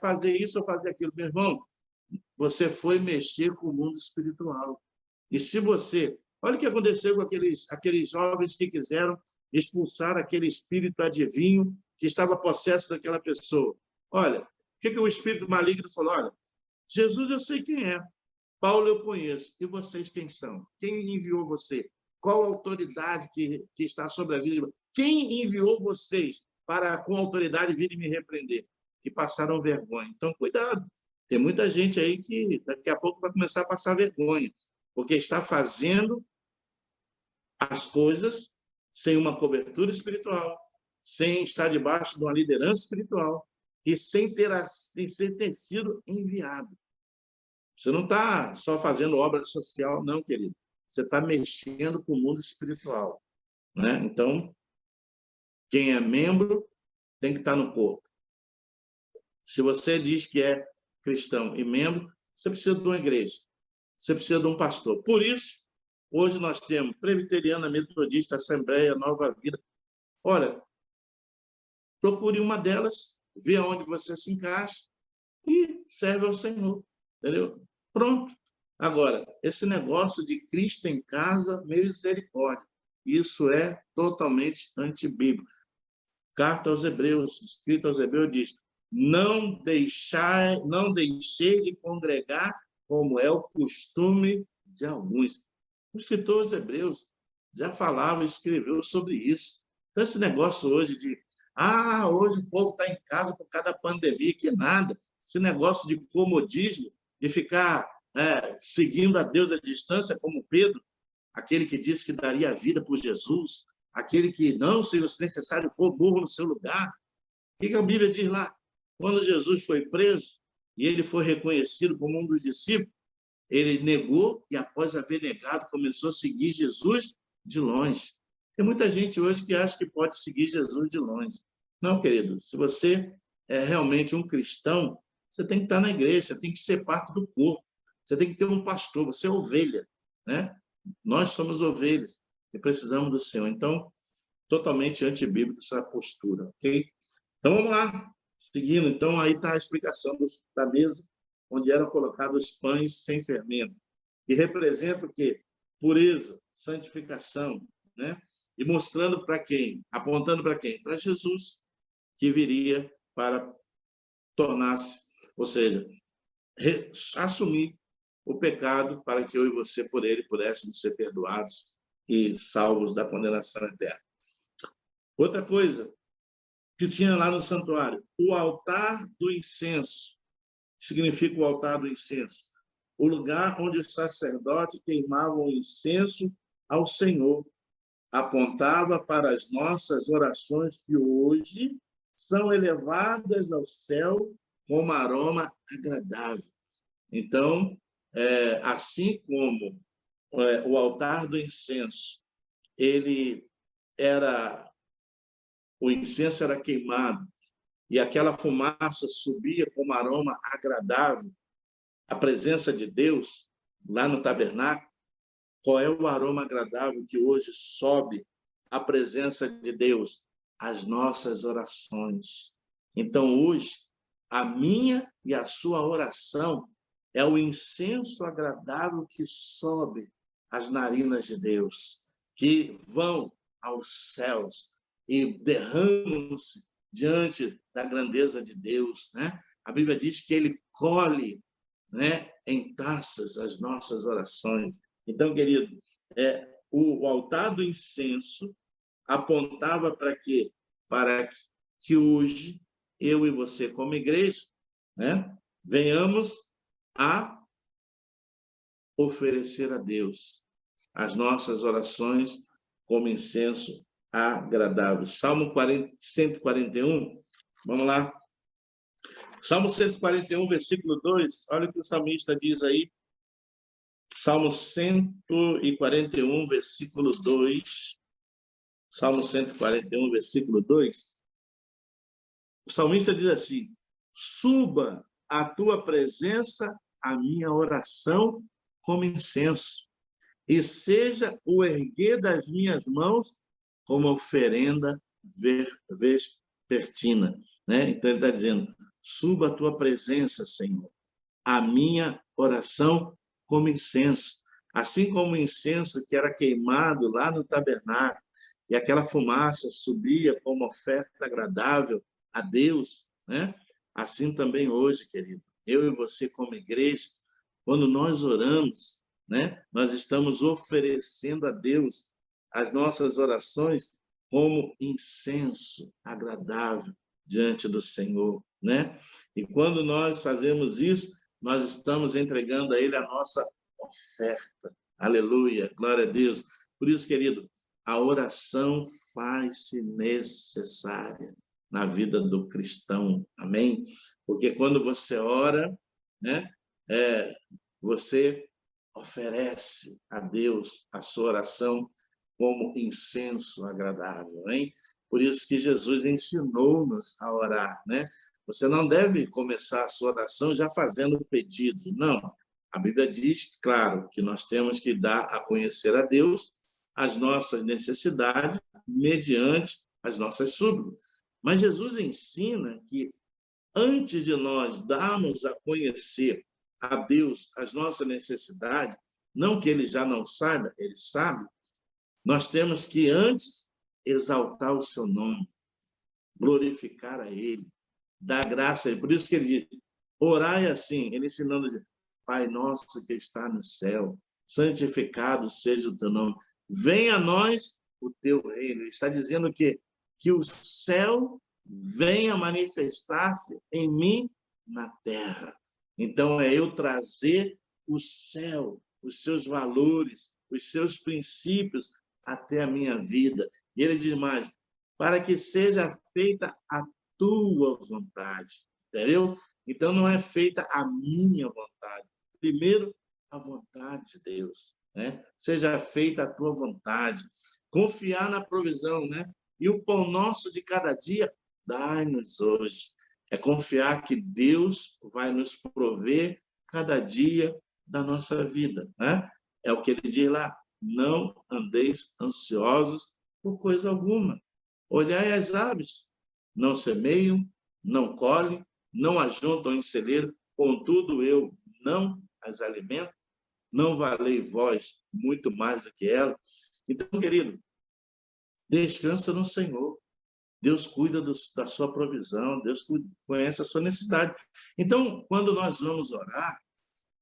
fazer isso ou fazer aquilo. Meu irmão, você foi mexer com o mundo espiritual. E se você... Olha o que aconteceu com aqueles jovens que quiseram expulsar aquele espírito adivinho que estava possesso daquela pessoa. Olha, o que o espírito maligno falou? Olha, Jesus eu sei quem é, Paulo eu conheço, e vocês quem são? Quem enviou você? Qual a autoridade que está sobre a vida de vocês? Quem enviou vocês para, com autoridade, vir e me repreender? E passaram vergonha. Então, cuidado. Tem muita gente aí que daqui a pouco vai começar a passar vergonha, porque está fazendo as coisas sem uma cobertura espiritual, sem estar debaixo de uma liderança espiritual e sem ter sido enviado. Você não está só fazendo obra social, não, querido. Você está mexendo com o mundo espiritual, né? Então, quem é membro tem que estar no corpo. Se você diz que é cristão e membro, você precisa de uma igreja, você precisa de um pastor. Por isso, hoje nós temos presbiteriana, metodista, assembleia, nova vida. Olha, procure uma delas, vê aonde você se encaixa e serve ao Senhor, entendeu? Pronto. Agora, esse negócio de Cristo em casa, misericórdia, isso é totalmente antibíblico. Carta aos Hebreus, escrita aos Hebreus, diz: não deixei de congregar, como é o costume de alguns. O escritor aos Hebreus já falava e escreveu sobre isso. Então, esse negócio hoje de hoje o povo está em casa por causa da pandemia, que nada. Esse negócio de comodismo, de ficar seguindo a Deus à distância, como Pedro, aquele que disse que daria a vida por Jesus, aquele que não, se necessário for, morro no seu lugar. O que a Bíblia diz lá? Quando Jesus foi preso e ele foi reconhecido como um dos discípulos, ele negou e, após haver negado, começou a seguir Jesus de longe. Tem muita gente hoje que acha que pode seguir Jesus de longe. Não, querido, se você é realmente um cristão, você tem que estar na igreja, você tem que ser parte do corpo, você tem que ter um pastor, você é ovelha, né? Nós somos ovelhas e precisamos do Senhor. Então, totalmente antibíblica essa postura, ok? Então, vamos lá. Seguindo, então, aí está a explicação da mesa, onde eram colocados pães sem fermento, que representa o quê? Pureza, santificação, né? E mostrando para quem? Apontando para quem? Para Jesus, que viria para tornar-se, ou seja, assumir o pecado para que eu e você, por ele, pudéssemos ser perdoados e salvos da condenação eterna. Outra coisa que tinha lá no santuário, o altar do incenso. Significa o altar do incenso? O lugar onde os sacerdotes queimavam incenso ao Senhor. Apontava para as nossas orações que hoje são elevadas ao céu como aroma agradável. Então, assim como o altar do incenso, o incenso era queimado e aquela fumaça subia como aroma agradável, a presença de Deus lá no tabernáculo. Qual é o aroma agradável que hoje sobe a presença de Deus? As nossas orações. Então, hoje, a minha e a sua oração é o incenso agradável que sobe às narinas de Deus, que vão aos céus e derramam-se diante da grandeza de Deus, né? A Bíblia diz que ele colhe, né, em taças as nossas orações. Então, querido, o altar do incenso apontava para quê? Para que hoje, eu e você, como igreja, né, venhamos a oferecer a Deus as nossas orações como incenso agradável. Salmo 141, vamos lá. Salmo 141, versículo 2, olha o que o salmista diz aí. Salmo 141, versículo 2. Salmo 141, versículo 2. O salmista diz assim: suba à tua presença a minha oração como incenso, e seja o erguer das minhas mãos como oferenda vespertina. Né? Então, ele está dizendo, suba à tua presença, Senhor, a minha oração como incenso. Assim como o incenso que era queimado lá no tabernáculo, e aquela fumaça subia como oferta agradável a Deus, né? Assim também hoje, querido, eu e você como igreja, quando nós oramos, né, nós estamos oferecendo a Deus as nossas orações como incenso agradável diante do Senhor, né? E quando nós fazemos isso, nós estamos entregando a Ele a nossa oferta. Aleluia, glória a Deus. Por isso, querido, a oração faz-se necessária na vida do cristão, amém? Porque quando você ora, né, você oferece a Deus a sua oração como incenso agradável, hein? Por isso que Jesus ensinou-nos a orar, né? Você não deve começar a sua oração já fazendo pedidos, não. A Bíblia diz, claro, que nós temos que dar a conhecer a Deus as nossas necessidades mediante as nossas súplicas. Mas Jesus ensina que antes de nós darmos a conhecer a Deus as nossas necessidades, não que ele já não saiba, ele sabe, nós temos que antes exaltar o seu nome, glorificar a ele, dar graça a ele. Por isso que ele diz, orai assim, ele ensinando, Pai nosso que está no céu, santificado seja o teu nome. Venha a nós o teu reino. Ele está dizendo que o céu venha manifestar-se em mim na terra. Então, é eu trazer o céu, os seus valores, os seus princípios até a minha vida. E ele diz mais, para que seja feita a tua vontade, entendeu? Então, não é feita a minha vontade. Primeiro, a vontade de Deus, né? Seja feita a tua vontade. Confiar na provisão, né? E o pão nosso de cada dia, dai-nos hoje. É confiar que Deus vai nos prover cada dia da nossa vida, né? É o que ele diz lá, não andeis ansiosos por coisa alguma. Olhai as aves, não semeiam, não colhem, não ajuntam em celeiro, contudo eu não as alimento, não valei vós muito mais do que ela. Então, querido, descansa no Senhor. Deus cuida da sua provisão, Deus conhece a sua necessidade. Então, quando nós vamos orar,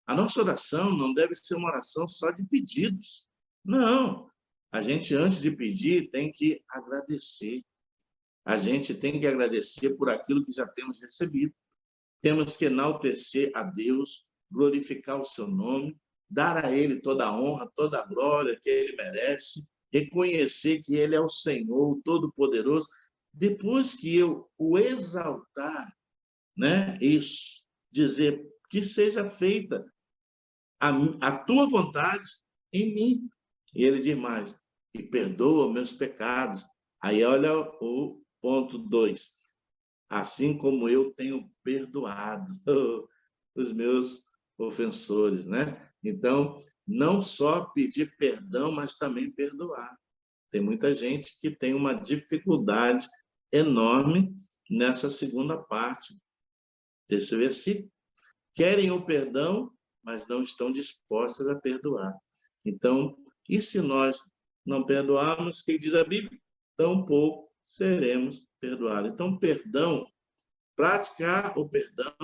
a nossa oração não deve ser uma oração só de pedidos. Não. A gente, antes de pedir, tem que agradecer. A gente tem que agradecer por aquilo que já temos recebido. Temos que enaltecer a Deus, glorificar o seu nome, dar a Ele toda a honra, toda a glória que Ele merece, reconhecer que Ele é o Senhor, o Todo-Poderoso. Depois que eu o exaltar, né, isso, dizer que seja feita a tua vontade em mim. E ele diz mais, e perdoa meus pecados. Aí olha o ponto 2. Assim como eu tenho perdoado os meus ofensores, né? Então, não só pedir perdão, mas também perdoar. Tem muita gente que tem uma dificuldade enorme nessa segunda parte desse versículo. Querem o perdão, mas não estão dispostas a perdoar. Então, e se nós não perdoarmos, o que diz a Bíblia? Tampouco seremos perdoados. Então, perdão, praticar o perdão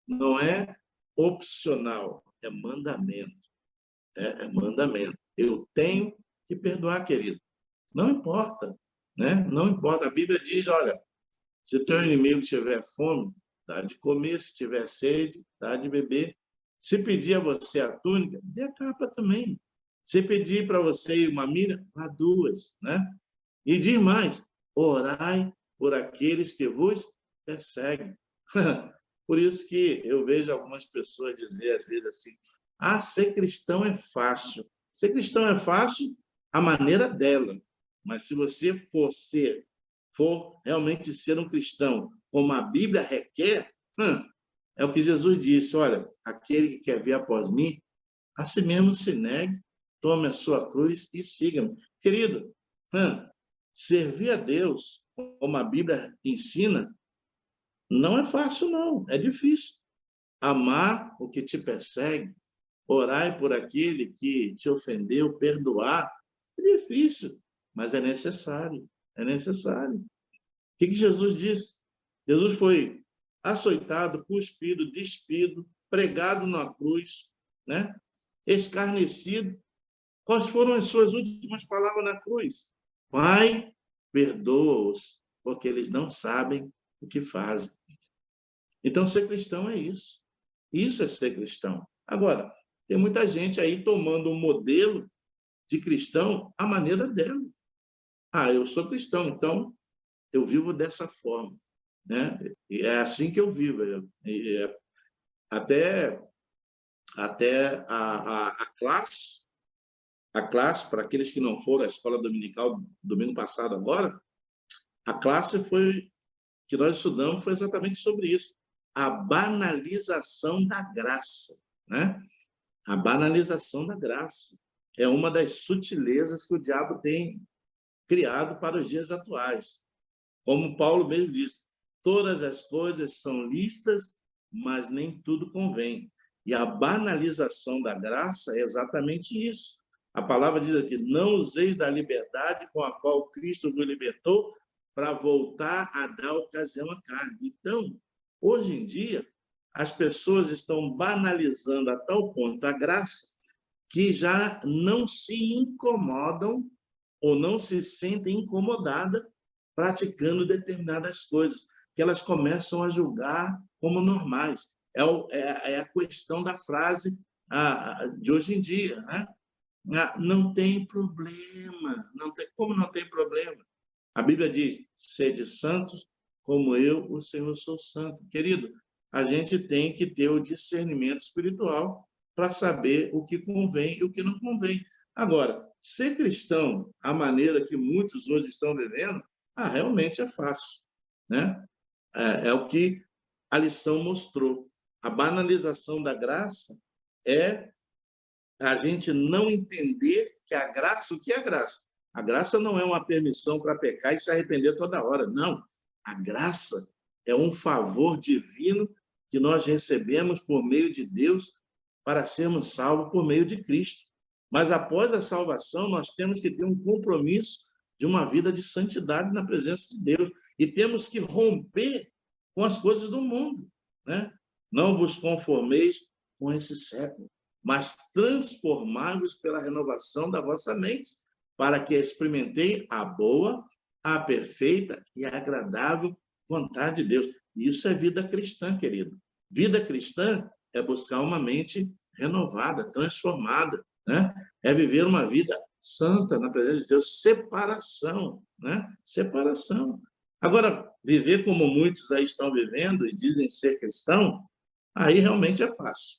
não é opcional, é mandamento. É mandamento. Eu tenho que perdoar, querido. Não importa, né? Não importa. A Bíblia diz, olha, se teu inimigo tiver fome, dá de comer, se tiver sede, dá de beber. Se pedir a você a túnica, dê a capa também. Se pedir para você uma milha, dá duas, né? E diz mais, orai por aqueles que vos perseguem. Por isso que eu vejo algumas pessoas dizer, às vezes, assim, ser cristão é fácil. Ser cristão é fácil a maneira dela. Mas se você for realmente ser um cristão, como a Bíblia requer, é o que Jesus disse, olha, aquele que quer vir após mim, a si mesmo se negue, tome a sua cruz e siga-me. Querido, servir a Deus, como a Bíblia ensina, não é fácil, não, é difícil. Amar o que te persegue, orar por aquele que te ofendeu, perdoar, é difícil, mas é necessário, é necessário. O que Jesus disse? Jesus foi açoitado, cuspido, despido, pregado na cruz, né? Escarnecido. Quais foram as suas últimas palavras na cruz? Pai, perdoa-os, porque eles não sabem o que fazem. Então, ser cristão é isso. Isso é ser cristão. Agora, tem muita gente aí tomando um modelo de cristão à maneira dela. Eu sou cristão, então eu vivo dessa forma, né? E é assim que eu vivo. Até a classe, para aqueles que não foram à escola dominical domingo passado agora, a classe que nós estudamos foi exatamente sobre isso, a banalização da graça, né? A banalização da graça é uma das sutilezas que o diabo tem criado para os dias atuais. Como Paulo mesmo diz, todas as coisas são lícitas, mas nem tudo convém. E a banalização da graça é exatamente isso. A palavra diz aqui, não useis da liberdade com a qual Cristo vos libertou para voltar a dar ocasião à carne. Então, hoje em dia, as pessoas estão banalizando a tal ponto a graça que já não se incomodam ou não se sentem incomodadas praticando determinadas coisas, que elas começam a julgar como normais. É a questão da frase de hoje em dia, né? Ah, não tem problema. Como não tem problema? A Bíblia diz, sede santos, como eu, o Senhor, sou santo. Querido, a gente tem que ter o discernimento espiritual para saber o que convém e o que não convém. Agora, ser cristão, a maneira que muitos hoje estão vivendo, realmente é fácil, né? É o que a lição mostrou. A banalização da graça é a gente não entender que a graça, o que é graça? A graça não é uma permissão para pecar e se arrepender toda hora. Não. A graça é um favor divino que nós recebemos por meio de Deus para sermos salvos por meio de Cristo. Mas após a salvação, nós temos que ter um compromisso de uma vida de santidade na presença de Deus. E temos que romper com as coisas do mundo, né? Não vos conformeis com esse século, mas transformai-vos pela renovação da vossa mente, para que experimentei a boa, a perfeita e a agradável vontade de Deus. Isso é vida cristã, querido. Vida cristã é buscar uma mente renovada, transformada, né? É viver uma vida santa na presença de Deus, separação, né? Separação. Agora, viver como muitos aí estão vivendo e dizem ser cristão, aí realmente é fácil,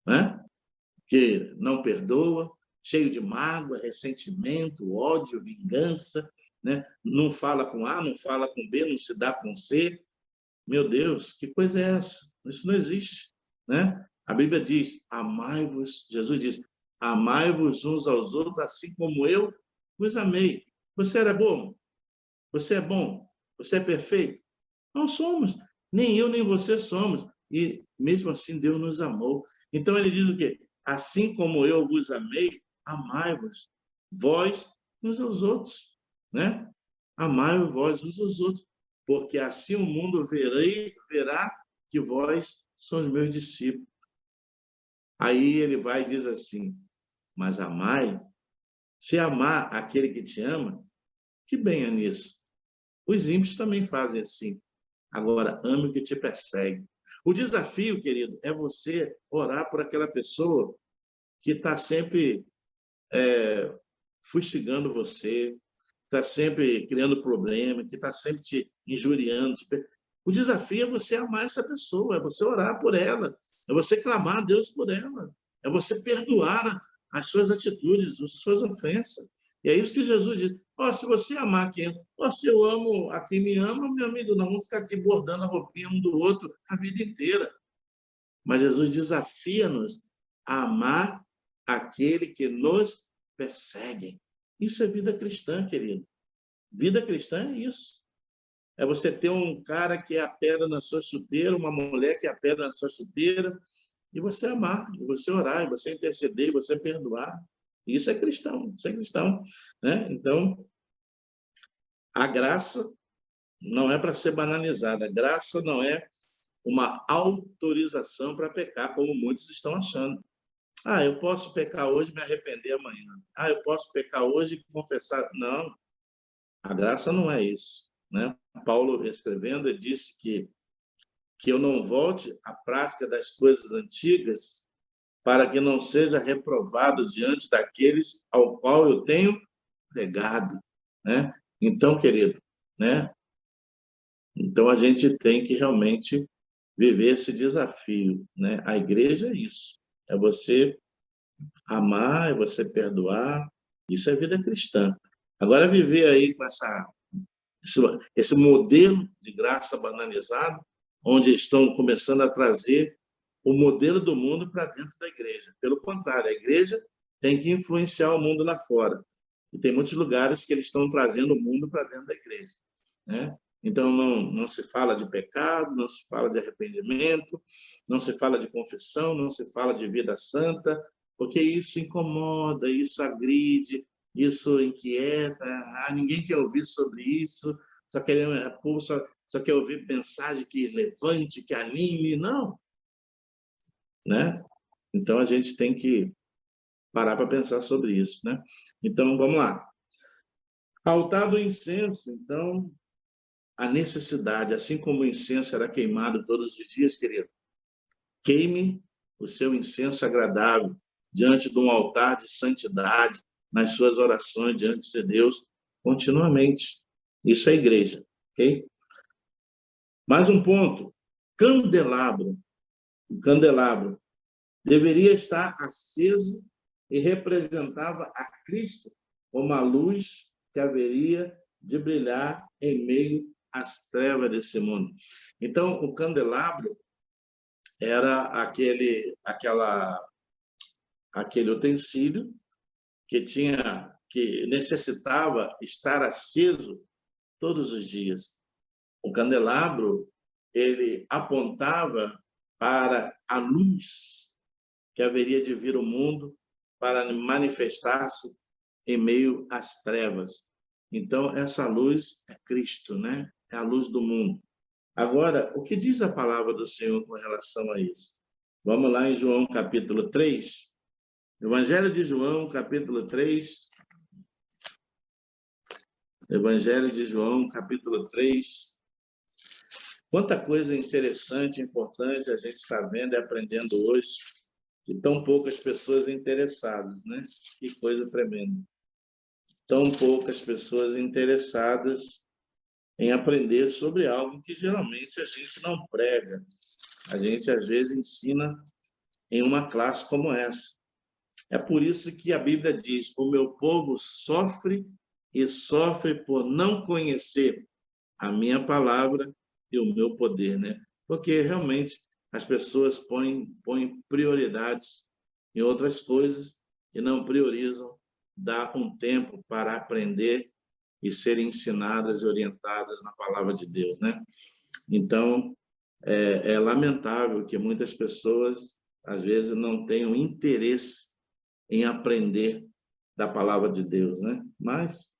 né? Que não perdoa, cheio de mágoa, ressentimento, ódio, vingança, né? Não fala com A, não fala com B, não se dá com C. Meu Deus, que coisa é essa? Isso não existe, né? A Bíblia diz, amai-vos, Jesus diz, amai-vos uns aos outros, assim como eu vos amei. Você era bom? Você é bom? Você é perfeito? Não somos. Nem eu, nem você somos. E mesmo assim, Deus nos amou. Então, ele diz o quê? Assim como eu vos amei, amai-vos, vós uns aos outros, né? Amai-vos vós uns aos outros, porque assim o mundo verá que vós sois meus discípulos. Aí ele vai e diz assim, mas amai, se amar aquele que te ama, que bem é nisso. Os ímpios também fazem assim. Agora, ame o que te persegue. O desafio, querido, é você orar por aquela pessoa que está sempre fustigando você, está sempre criando problema, que está sempre te injuriando. O desafio é você amar essa pessoa, é você orar por ela, é você clamar a Deus por ela, é você perdoar as suas atitudes, as suas ofensas. E é isso que Jesus diz. Se você amar quem... se eu amo a quem me ama, meu amigo, não vamos ficar aqui bordando a roupinha um do outro a vida inteira. Mas Jesus desafia-nos a amar aquele que nos persegue. Isso é vida cristã, querido. Vida cristã é isso. É você ter um cara que é a pedra na sua chuteira, uma mulher que é a pedra na sua chuteira, e você amar, e você orar, e você interceder, e você perdoar. Isso é cristão, isso é cristão, né? Então, a graça não é para ser banalizada. A graça não é uma autorização para pecar, como muitos estão achando. Eu posso pecar hoje e me arrepender amanhã. Eu posso pecar hoje e confessar. Não, a graça não é isso, né? Paulo, escrevendo, ele disse que eu não volte à prática das coisas antigas para que não seja reprovado diante daqueles ao qual eu tenho pregado, né? Então, querido, né? Então a gente tem que realmente viver esse desafio, né? A igreja é isso, é você amar, é você perdoar, isso é vida cristã. Agora viver aí com esse modelo de graça banalizado, onde estão começando a trazer o modelo do mundo para dentro da igreja. Pelo contrário, a igreja tem que influenciar o mundo lá fora. E tem muitos lugares que eles estão trazendo o mundo para dentro da igreja, né? Então, não se fala de pecado, não se fala de arrependimento, não se fala de confissão, não se fala de vida santa, porque isso incomoda, isso agride, isso inquieta, ninguém quer ouvir sobre isso, só quer ouvir mensagem que levante, que anime, não, né? Então, a gente tem que parar para pensar sobre isso, né? Então, vamos lá. Altar do incenso, então, a necessidade, assim como o incenso era queimado todos os dias, querido, queime o seu incenso agradável, diante de um altar de santidade, nas suas orações diante de Deus, continuamente. Isso é igreja, ok? Mais um ponto, candelabro. O candelabro deveria estar aceso e representava a Cristo como a luz que haveria de brilhar em meio às trevas desse mundo. Então, o candelabro era aquele utensílio que necessitava estar aceso todos os dias. O candelabro, ele apontava para a luz que haveria de vir ao mundo para manifestar-se em meio às trevas. Então, essa luz é Cristo, né? É a luz do mundo. Agora, o que diz a palavra do Senhor com relação a isso? Vamos lá em João, capítulo 3. Evangelho de João, capítulo 3. Evangelho de João, capítulo 3. Quanta coisa interessante, importante a gente está vendo e aprendendo hoje, e tão poucas pessoas interessadas, né? Que coisa tremenda. Tão poucas pessoas interessadas em aprender sobre algo que geralmente a gente não prega. A gente, às vezes, ensina em uma classe como essa. É por isso que a Bíblia diz: o meu povo sofre e sofre por não conhecer a minha palavra e o meu poder, né? Porque realmente as pessoas põem prioridades em outras coisas e não priorizam dar um tempo para aprender e serem ensinadas e orientadas na palavra de Deus, né? Então, é lamentável que muitas pessoas, às vezes, não tenham interesse em aprender da palavra de Deus, né? Mas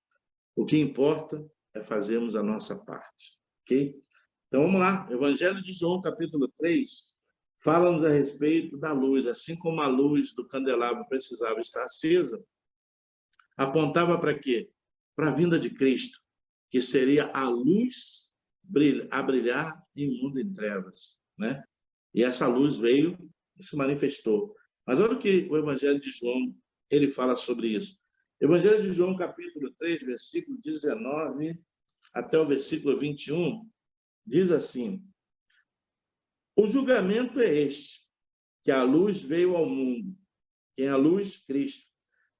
o que importa é fazermos a nossa parte, ok? Então, vamos lá. Evangelho de João, capítulo 3, fala-nos a respeito da luz. Assim como a luz do candelabro precisava estar acesa, apontava para quê? Para a vinda de Cristo, que seria a luz a brilhar em mundo em trevas, né? E essa luz veio e se manifestou. Mas olha o que o Evangelho de João ele fala sobre isso. Evangelho de João, capítulo 3, versículo 19 até o versículo 21, diz assim: o julgamento é este, que a luz veio ao mundo. Quem é a luz? Cristo.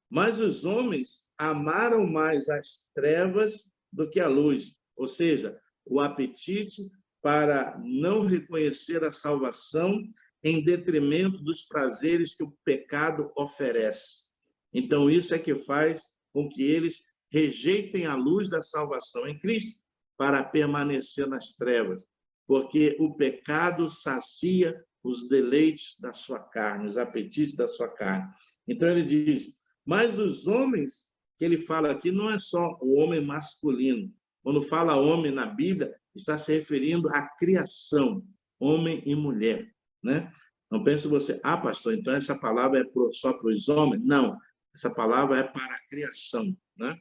Mas os homens amaram mais as trevas do que a luz, ou seja, o apetite para não reconhecer a salvação em detrimento dos prazeres que o pecado oferece. Então, isso é que faz com que eles rejeitem a luz da salvação em Cristo para permanecer nas trevas, porque o pecado sacia os deleites da sua carne, os apetites da sua carne. Então, ele diz: mas os homens que ele fala aqui não é só o homem masculino. Quando fala homem na Bíblia, está se referindo à criação, homem e mulher, né? Não pense você, pastor, então essa palavra é só para os homens? Não, essa palavra é para a criação, né?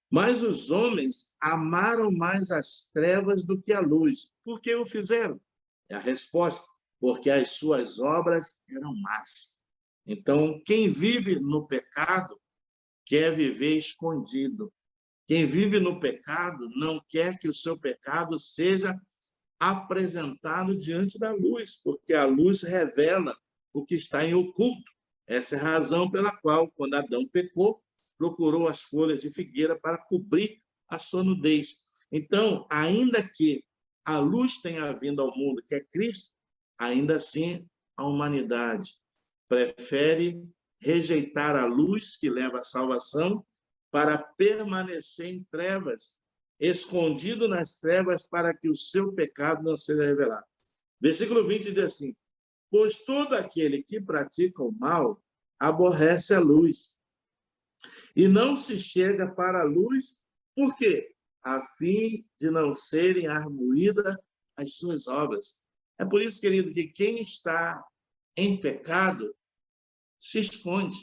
Mas os homens amaram mais as trevas do que a luz. Por que o fizeram? É a resposta: porque as suas obras eram más. Então, quem vive no pecado quer viver escondido. Quem vive no pecado não quer que o seu pecado seja apresentado diante da luz, porque a luz revela o que está em oculto. Essa é a razão pela qual, quando Adão pecou, procurou as folhas de figueira para cobrir a sua nudez. Então, ainda que a luz tenha vindo ao mundo, que é Cristo, ainda assim a humanidade prefere rejeitar a luz que leva à salvação para permanecer em trevas, escondido nas trevas para que o seu pecado não seja revelado. Versículo 20 diz assim: pois todo aquele que pratica o mal aborrece a luz e não se chega para a luz, por quê? A fim de não serem arguídas as suas obras. É por isso, querido, que quem está em pecado se esconde,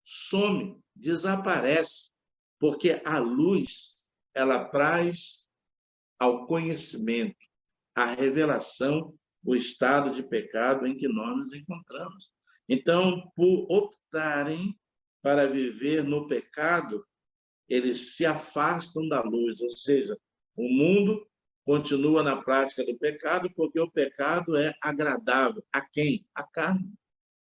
some, desaparece, porque a luz, ela traz ao conhecimento, à revelação, o estado de pecado em que nós nos encontramos. Então, por optarem para viver no pecado, eles se afastam da luz, ou seja, o mundo continua na prática do pecado, porque o pecado é agradável. A quem? A carne.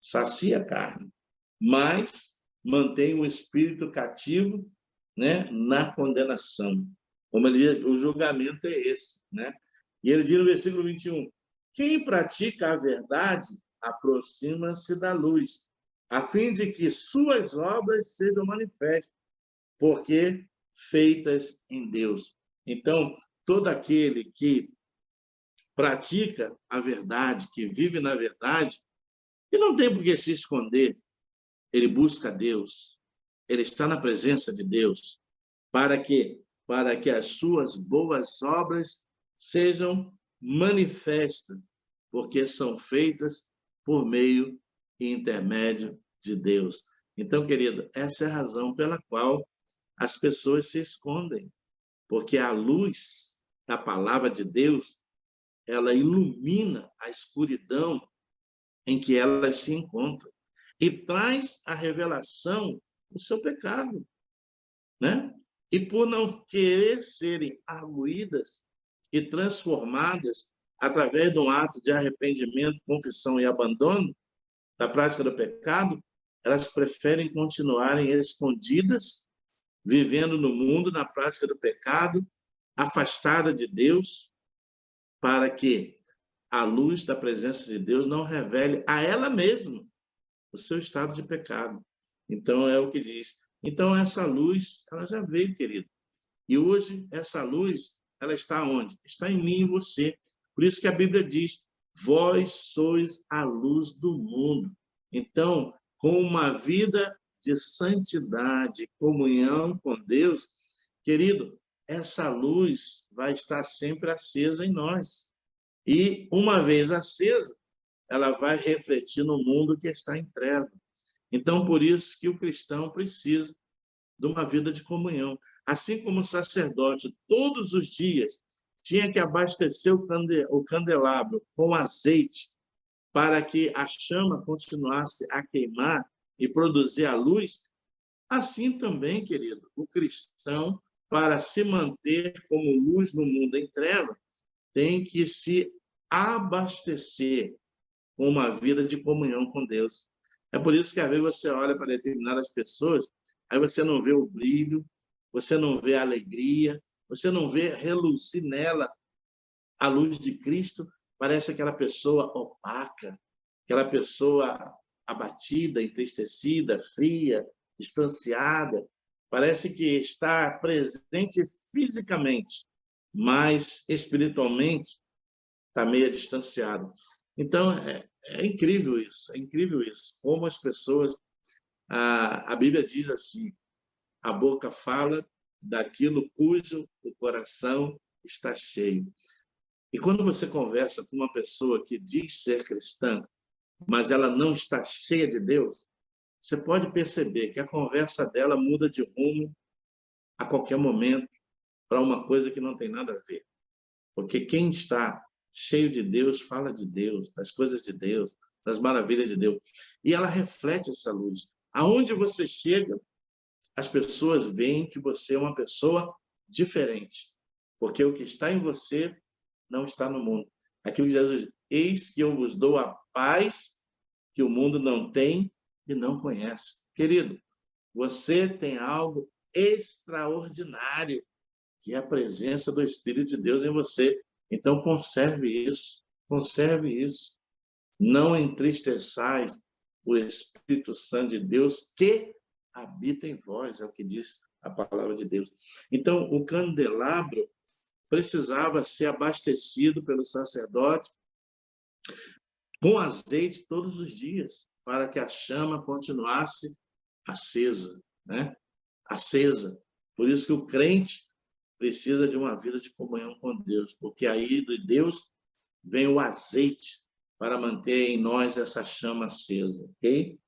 Sacia a carne. Mas mantém o espírito cativo, né, na condenação. Como ele diz, o julgamento é esse, né? E ele diz no versículo 21, quem pratica a verdade aproxima-se da luz, a fim de que suas obras sejam manifestas, porque feitas em Deus. Então, todo aquele que pratica a verdade, que vive na verdade, e não tem por que se esconder, ele busca Deus, ele está na presença de Deus, para que as suas boas obras sejam manifestas, porque são feitas por meio e intermédio de Deus. Então, querido, essa é a razão pela qual as pessoas se escondem, porque a luz da palavra de Deus, ela ilumina a escuridão em que elas se encontram e traz a revelação do seu pecado, né? E por não querer serem arguídas e transformadas através de um ato de arrependimento, confissão e abandono da prática do pecado, elas preferem continuarem escondidas, vivendo no mundo na prática do pecado, afastada de Deus, para que a luz da presença de Deus não revele a ela mesma o seu estado de pecado. Então, é o que diz. Então, essa luz, ela já veio, querido. E hoje, essa luz, ela está onde? Está em mim e em você. Por isso que a Bíblia diz, vós sois a luz do mundo. Então, com uma vida de santidade, comunhão com Deus, querido, essa luz vai estar sempre acesa em nós. E, uma vez acesa, ela vai refletir no mundo que está em trevas. Então, por isso que o cristão precisa de uma vida de comunhão. Assim como o sacerdote, todos os dias, tinha que abastecer o candelabro com azeite para que a chama continuasse a queimar e produzir a luz, assim também, querido, o cristão, para se manter como luz no mundo em trevas, tem que se abastecer com uma vida de comunhão com Deus. É por isso que, às vezes, você olha para determinadas pessoas, aí você não vê o brilho, você não vê a alegria, você não vê reluzir nela a luz de Cristo, parece aquela pessoa opaca, aquela pessoa abatida, entristecida, fria, distanciada, parece que está presente fisicamente, mas espiritualmente está meio distanciado. Então, é incrível isso, é incrível isso. Como as pessoas, a Bíblia diz assim, a boca fala daquilo cujo o coração está cheio. E quando você conversa com uma pessoa que diz ser cristã, mas ela não está cheia de Deus, você pode perceber que a conversa dela muda de rumo a qualquer momento para uma coisa que não tem nada a ver. Porque quem está cheio de Deus fala de Deus, das coisas de Deus, das maravilhas de Deus. E ela reflete essa luz. Aonde você chega, as pessoas veem que você é uma pessoa diferente. Porque o que está em você não está no mundo. Aquilo que Jesus diz, eis que eu vos dou a paz que o mundo não tem e não conhece. Querido, você tem algo extraordinário, que é a presença do Espírito de Deus em você. Então, conserve isso, conserve isso. Não entristeçais o Espírito Santo de Deus que habita em vós, é o que diz a palavra de Deus. Então, o candelabro precisava ser abastecido pelo sacerdote com azeite todos os dias, para que a chama continuasse acesa, né? Acesa. Por isso que o crente precisa de uma vida de comunhão com Deus, porque aí de Deus vem o azeite para manter em nós essa chama acesa, ok?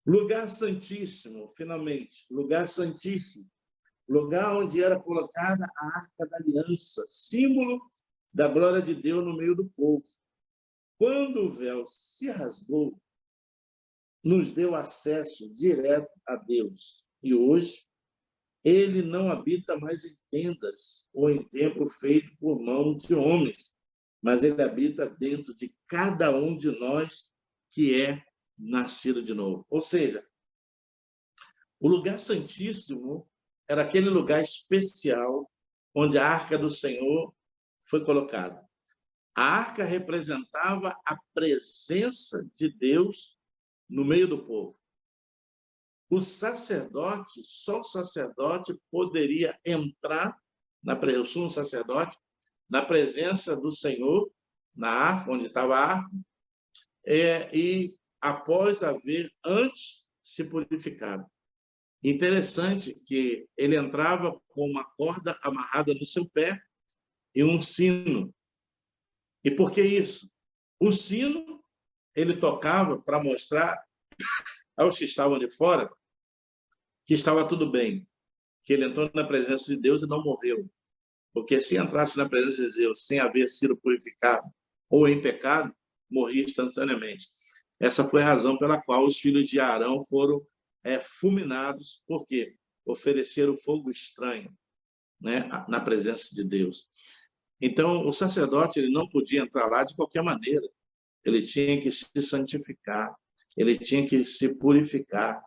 Lugar santíssimo, finalmente, lugar santíssimo, lugar onde era colocada a Arca da Aliança, símbolo da glória de Deus no meio do povo. Quando o véu se rasgou, nos deu acesso direto a Deus. E hoje, ele não habita mais em tendas ou em templo feito por mão de homens, mas ele habita dentro de cada um de nós que é nascido de novo. Ou seja, o lugar santíssimo era aquele lugar especial onde a arca do Senhor foi colocada. A arca representava a presença de Deus no meio do povo. O sacerdote, só o sacerdote poderia entrar, o sumo sacerdote, na presença do Senhor, na arca, onde estava a arca, e após antes se purificado. Interessante que ele entrava com uma corda amarrada no seu pé e um sino. E por que isso? O sino ele tocava para mostrar aos que estavam de fora que estava tudo bem, que ele entrou na presença de Deus e não morreu. Porque se entrasse na presença de Deus sem haver sido purificado ou em pecado, morria instantaneamente. Essa foi a razão pela qual os filhos de Arão foram fulminados, porque ofereceram fogo estranho, né, na presença de Deus. Então, o sacerdote ele não podia entrar lá de qualquer maneira. Ele tinha que se santificar, ele tinha que se purificar.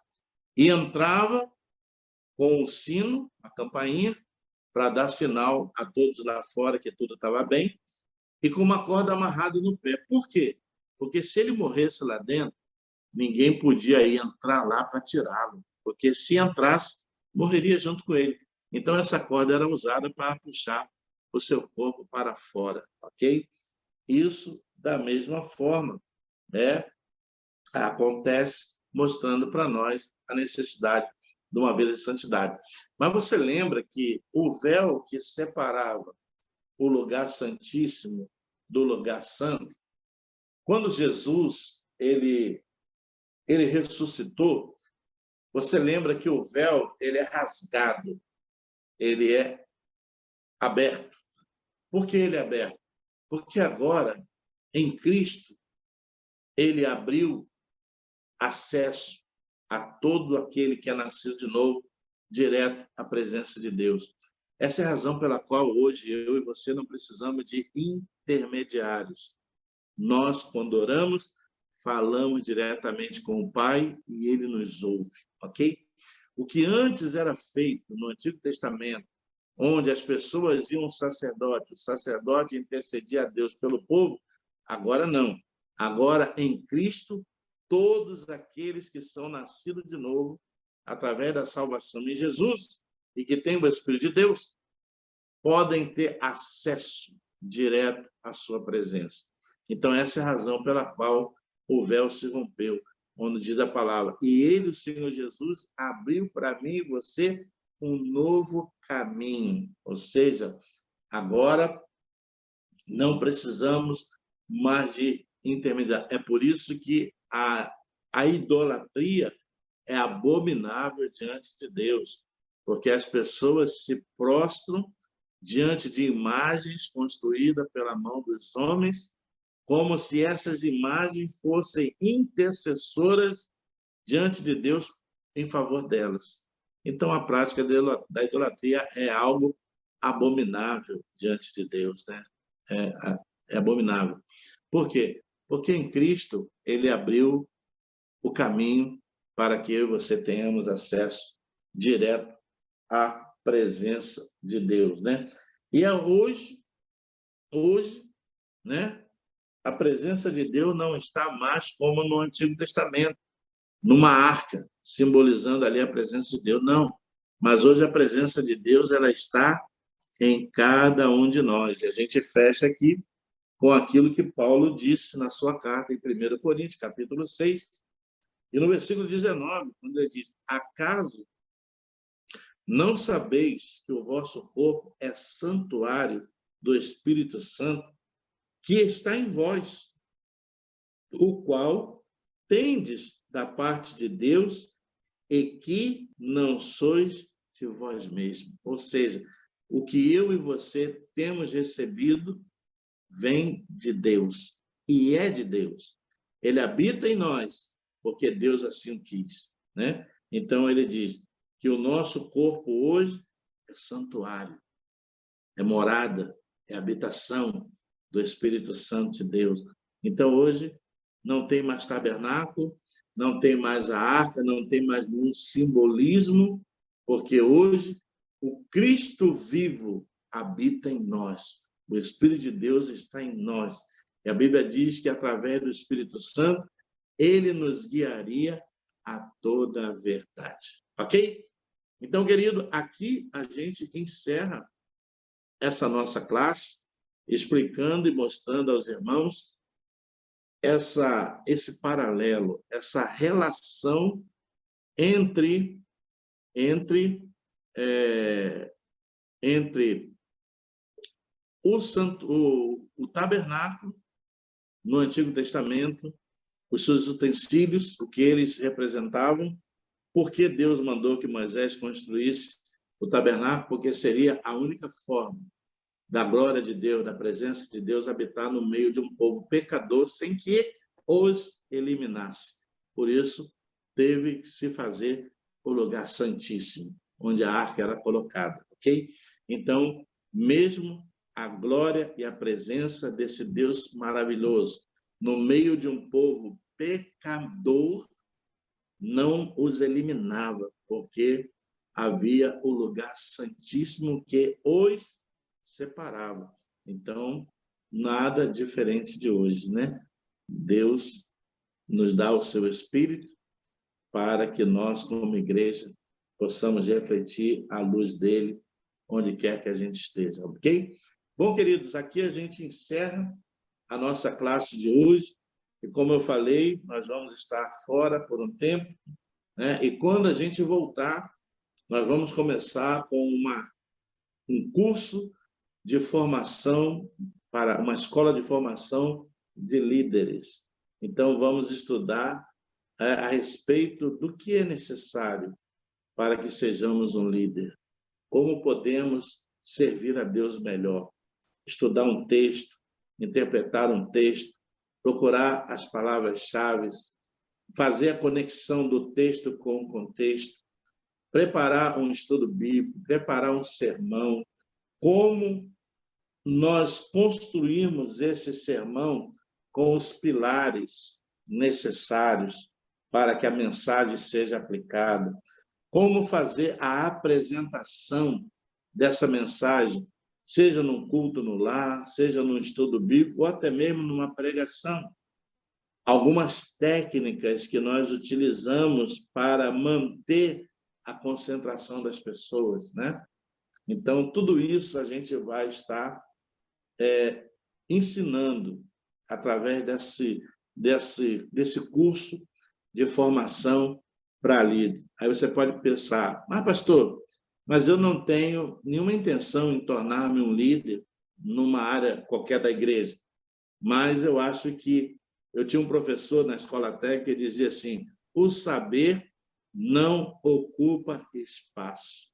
E entrava com o sino, a campainha, para dar sinal a todos lá fora que tudo estava bem, e com uma corda amarrada no pé. Por quê? Porque se ele morresse lá dentro, ninguém podia ir entrar lá para tirá-lo, porque se entrasse, morreria junto com ele. Então, essa corda era usada para puxar o seu corpo para fora, ok? Isso, da mesma forma, acontece mostrando para nós a necessidade de uma vida de santidade. Mas você lembra que o véu que separava o lugar santíssimo do lugar santo, quando Jesus ele ressuscitou, você lembra que o véu ele é rasgado, ele é aberto. Por que ele é aberto? Porque agora, em Cristo, ele abriu acesso a todo aquele que é nascido de novo, direto à presença de Deus. Essa é a razão pela qual hoje eu e você não precisamos de intermediários. Nós, quando oramos, falamos diretamente com o Pai e Ele nos ouve, ok? O que antes era feito no Antigo Testamento, onde as pessoas iam ao sacerdote, o sacerdote intercedia a Deus pelo povo, agora não. Agora, em Cristo, todos aqueles que são nascidos de novo, através da salvação em Jesus, e que têm o Espírito de Deus, podem ter acesso direto à sua presença. Então, essa é a razão pela qual o véu se rompeu, onde diz a palavra, e ele, o Senhor Jesus, abriu para mim e você um novo caminho. Ou seja, agora não precisamos mais de intermediário. É por isso que a idolatria é abominável diante de Deus, porque as pessoas se prostram diante de imagens construídas pela mão dos homens, como se essas imagens fossem intercessoras diante de Deus em favor delas. Então, a prática da idolatria é algo abominável diante de Deus, né? É abominável. Por quê? Porque em Cristo ele abriu o caminho para que eu e você tenhamos acesso direto à presença de Deus, né? E hoje, né? A presença de Deus não está mais como no Antigo Testamento, numa arca, simbolizando ali a presença de Deus, não. Mas hoje a presença de Deus ela está em cada um de nós. E a gente fecha aqui com aquilo que Paulo disse na sua carta em 1 Coríntios, capítulo 6, e no versículo 19, quando ele diz, acaso não sabeis que o vosso corpo é santuário do Espírito Santo, que está em vós, o qual tendes da parte de Deus e que não sois de vós mesmos. Ou seja, o que eu e você temos recebido vem de Deus e é de Deus. Ele habita em nós, porque Deus assim quis, né? Então, ele diz que o nosso corpo hoje é santuário, é morada, é habitação do Espírito Santo de Deus. Então, hoje, não tem mais tabernáculo, não tem mais a arca, não tem mais nenhum simbolismo, porque hoje o Cristo vivo habita em nós. O Espírito de Deus está em nós. E a Bíblia diz que, através do Espírito Santo, ele nos guiaria a toda a verdade. Ok? Então, querido, aqui a gente encerra essa nossa classe, explicando e mostrando aos irmãos esse paralelo, essa relação entre o tabernáculo no Antigo Testamento, os seus utensílios, o que eles representavam, porque Deus mandou que Moisés construísse o tabernáculo, porque seria a única forma da glória de Deus, da presença de Deus habitar no meio de um povo pecador, sem que os eliminasse. Por isso, teve que se fazer o lugar santíssimo, onde a arca era colocada, ok? Então, mesmo a glória e a presença desse Deus maravilhoso no meio de um povo pecador não os eliminava, porque havia o lugar santíssimo que os separava. Então, nada diferente de hoje, né? Deus nos dá o seu Espírito para que nós, como igreja, possamos refletir a luz dele onde quer que a gente esteja, ok? Bom, queridos, aqui a gente encerra a nossa classe de hoje. E como eu falei, nós vamos estar fora por um tempo, né? E quando a gente voltar, nós vamos começar com um curso de formação para uma escola de formação de líderes. Então, vamos estudar a respeito do que é necessário para que sejamos um líder. Como podemos servir a Deus melhor. Estudar um texto, interpretar um texto, procurar as palavras-chave, fazer a conexão do texto com o contexto, preparar um estudo bíblico, preparar um sermão, como nós construímos esse sermão com os pilares necessários para que a mensagem seja aplicada, como fazer a apresentação dessa mensagem, seja num culto no lar, seja num estudo bíblico, ou até mesmo numa pregação. Algumas técnicas que nós utilizamos para manter a concentração das pessoas, né? Então, tudo isso a gente vai estar ensinando através desse curso de formação para líder. Aí você pode pensar, mas pastor, mas eu não tenho nenhuma intenção em tornar-me um líder numa área qualquer da igreja. Mas eu acho que eu tinha um professor na escola técnica que dizia assim, o saber não ocupa espaço.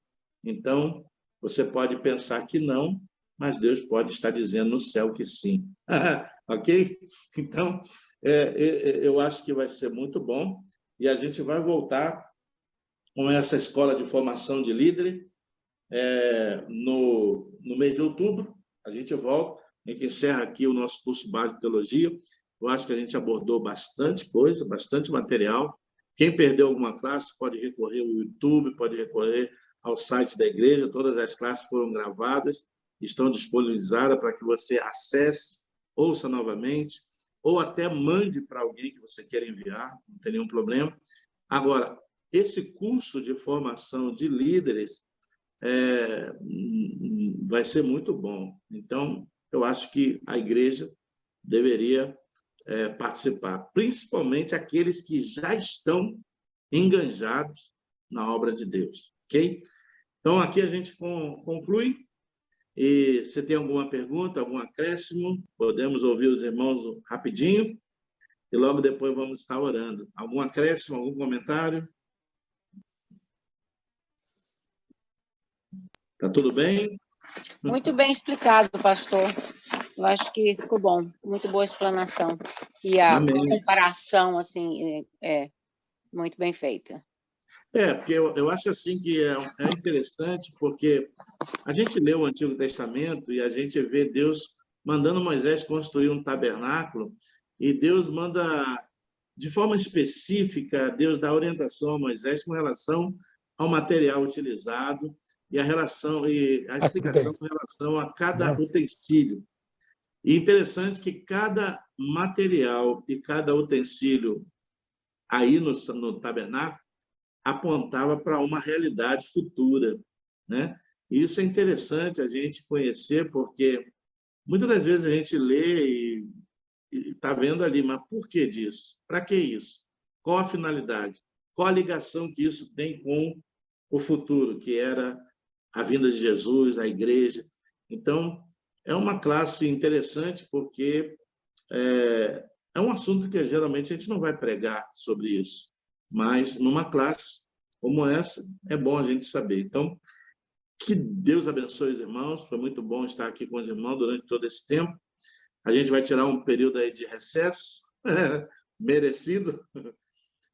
Então, você pode pensar que não, mas Deus pode estar dizendo no céu que sim. Ok? Então, eu acho que vai ser muito bom e a gente vai voltar com essa escola de formação de líder no mês de outubro. A gente volta, a gente encerra aqui o nosso curso básico de teologia. Eu acho que a gente abordou bastante coisa, bastante material. Quem perdeu alguma classe pode recorrer ao YouTube, pode recorrer ao site da igreja. Todas as classes foram gravadas, estão disponibilizadas para que você acesse, ouça novamente, ou até mande para alguém que você queira enviar, não tem nenhum problema. Agora, esse curso de formação de líderes vai ser muito bom. Então, eu acho que a igreja deveria participar, principalmente aqueles que já estão enganjados na obra de Deus, ok? Então, aqui a gente conclui. E se tem alguma pergunta, algum acréscimo, podemos ouvir os irmãos rapidinho e logo depois vamos estar orando. Algum acréscimo, algum comentário? Está tudo bem? Muito bem explicado, pastor. Eu acho que ficou bom. Muito boa explanação. E a Amém. comparação, assim, Muito bem feita. Porque eu acho assim que é interessante, porque a gente lê o Antigo Testamento e a gente vê Deus mandando Moisés construir um tabernáculo, e Deus manda, de forma específica, Deus dá orientação a Moisés com relação ao material utilizado e a explicação com relação a cada utensílio. E interessante que cada material e cada utensílio aí no tabernáculo apontava para uma realidade futura, né? E isso é interessante a gente conhecer, porque muitas das vezes a gente lê e está vendo ali, mas por que disso? Para que isso? Qual a finalidade? Qual a ligação que isso tem com o futuro, que era a vinda de Jesus, a igreja? Então, é uma classe interessante, porque é um assunto que geralmente a gente não vai pregar sobre isso, mas numa classe como essa, é bom a gente saber. Então, que Deus abençoe os irmãos, foi muito bom estar aqui com os irmãos durante todo esse tempo. A gente vai tirar um período aí de recesso, merecido,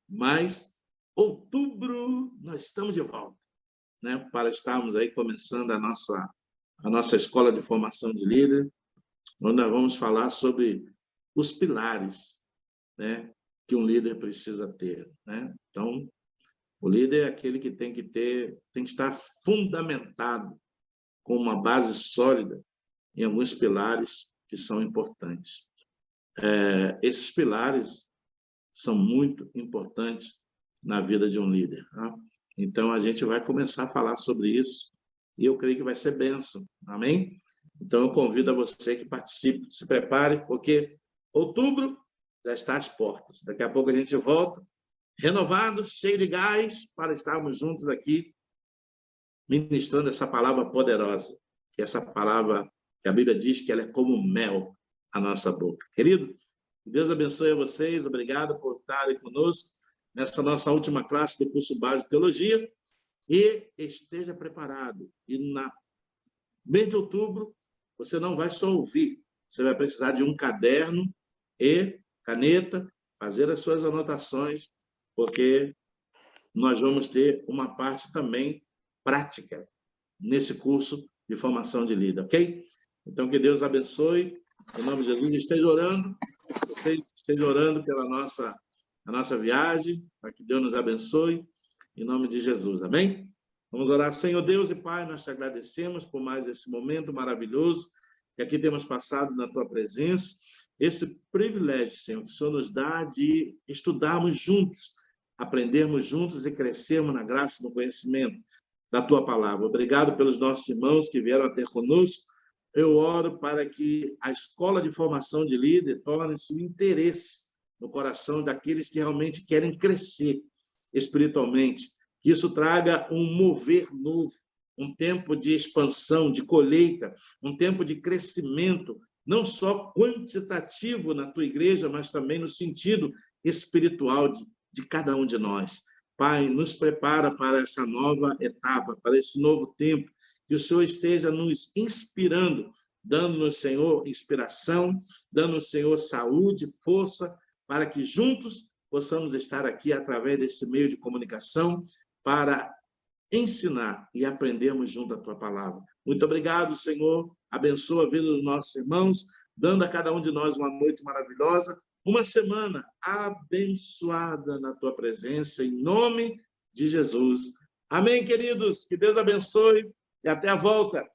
mas outubro nós estamos de volta, né, para estarmos aí começando a nossa escola de formação de líder, onde nós vamos falar sobre os pilares, né, que um líder precisa ter, né? Então, o líder é aquele que tem que estar fundamentado com uma base sólida em alguns pilares que são importantes. Esses pilares são muito importantes na vida de um líder, tá? Então, a gente vai começar a falar sobre isso e eu creio que vai ser bênção, amém? Então, eu convido a você que participe, se prepare, porque outubro já está às portas. Daqui a pouco a gente volta, renovado, cheio de gás, para estarmos juntos aqui, ministrando essa palavra poderosa, que essa palavra que a Bíblia diz que ela é como mel à nossa boca. Querido, Deus abençoe a vocês, obrigado por estarem conosco nessa nossa última classe do curso básico de teologia, e esteja preparado. E no mês de outubro, você não vai só ouvir, você vai precisar de um caderno e caneta, fazer as suas anotações, porque nós vamos ter uma parte também prática nesse curso de formação de líder, ok? Então, que Deus abençoe, em nome de Jesus, esteja orando, você esteja orando pela nossa viagem, para que Deus nos abençoe, em nome de Jesus, amém? Vamos orar. Senhor Deus e Pai, nós te agradecemos por mais esse momento maravilhoso que aqui temos passado na tua presença, esse privilégio, Senhor, que o Senhor nos dá de estudarmos juntos, aprendermos juntos e crescermos na graça e no conhecimento da tua palavra. Obrigado pelos nossos irmãos que vieram até conosco. Eu oro para que a escola de formação de líder torne-se um interesse no coração daqueles que realmente querem crescer espiritualmente, que isso traga um mover novo, um tempo de expansão, de colheita, um tempo de crescimento, não só quantitativo na tua igreja, mas também no sentido espiritual de cada um de nós. Pai, nos prepara para essa nova etapa, para esse novo tempo, que o Senhor esteja nos inspirando, dando-nos, Senhor, inspiração, dando-nos, Senhor, saúde, força, para que juntos possamos estar aqui através desse meio de comunicação para ensinar e aprendermos junto a tua palavra. Muito obrigado, Senhor. Abençoa a vida dos nossos irmãos, dando a cada um de nós uma noite maravilhosa, uma semana abençoada na tua presença, em nome de Jesus. Amém, queridos? Que Deus abençoe e até a volta.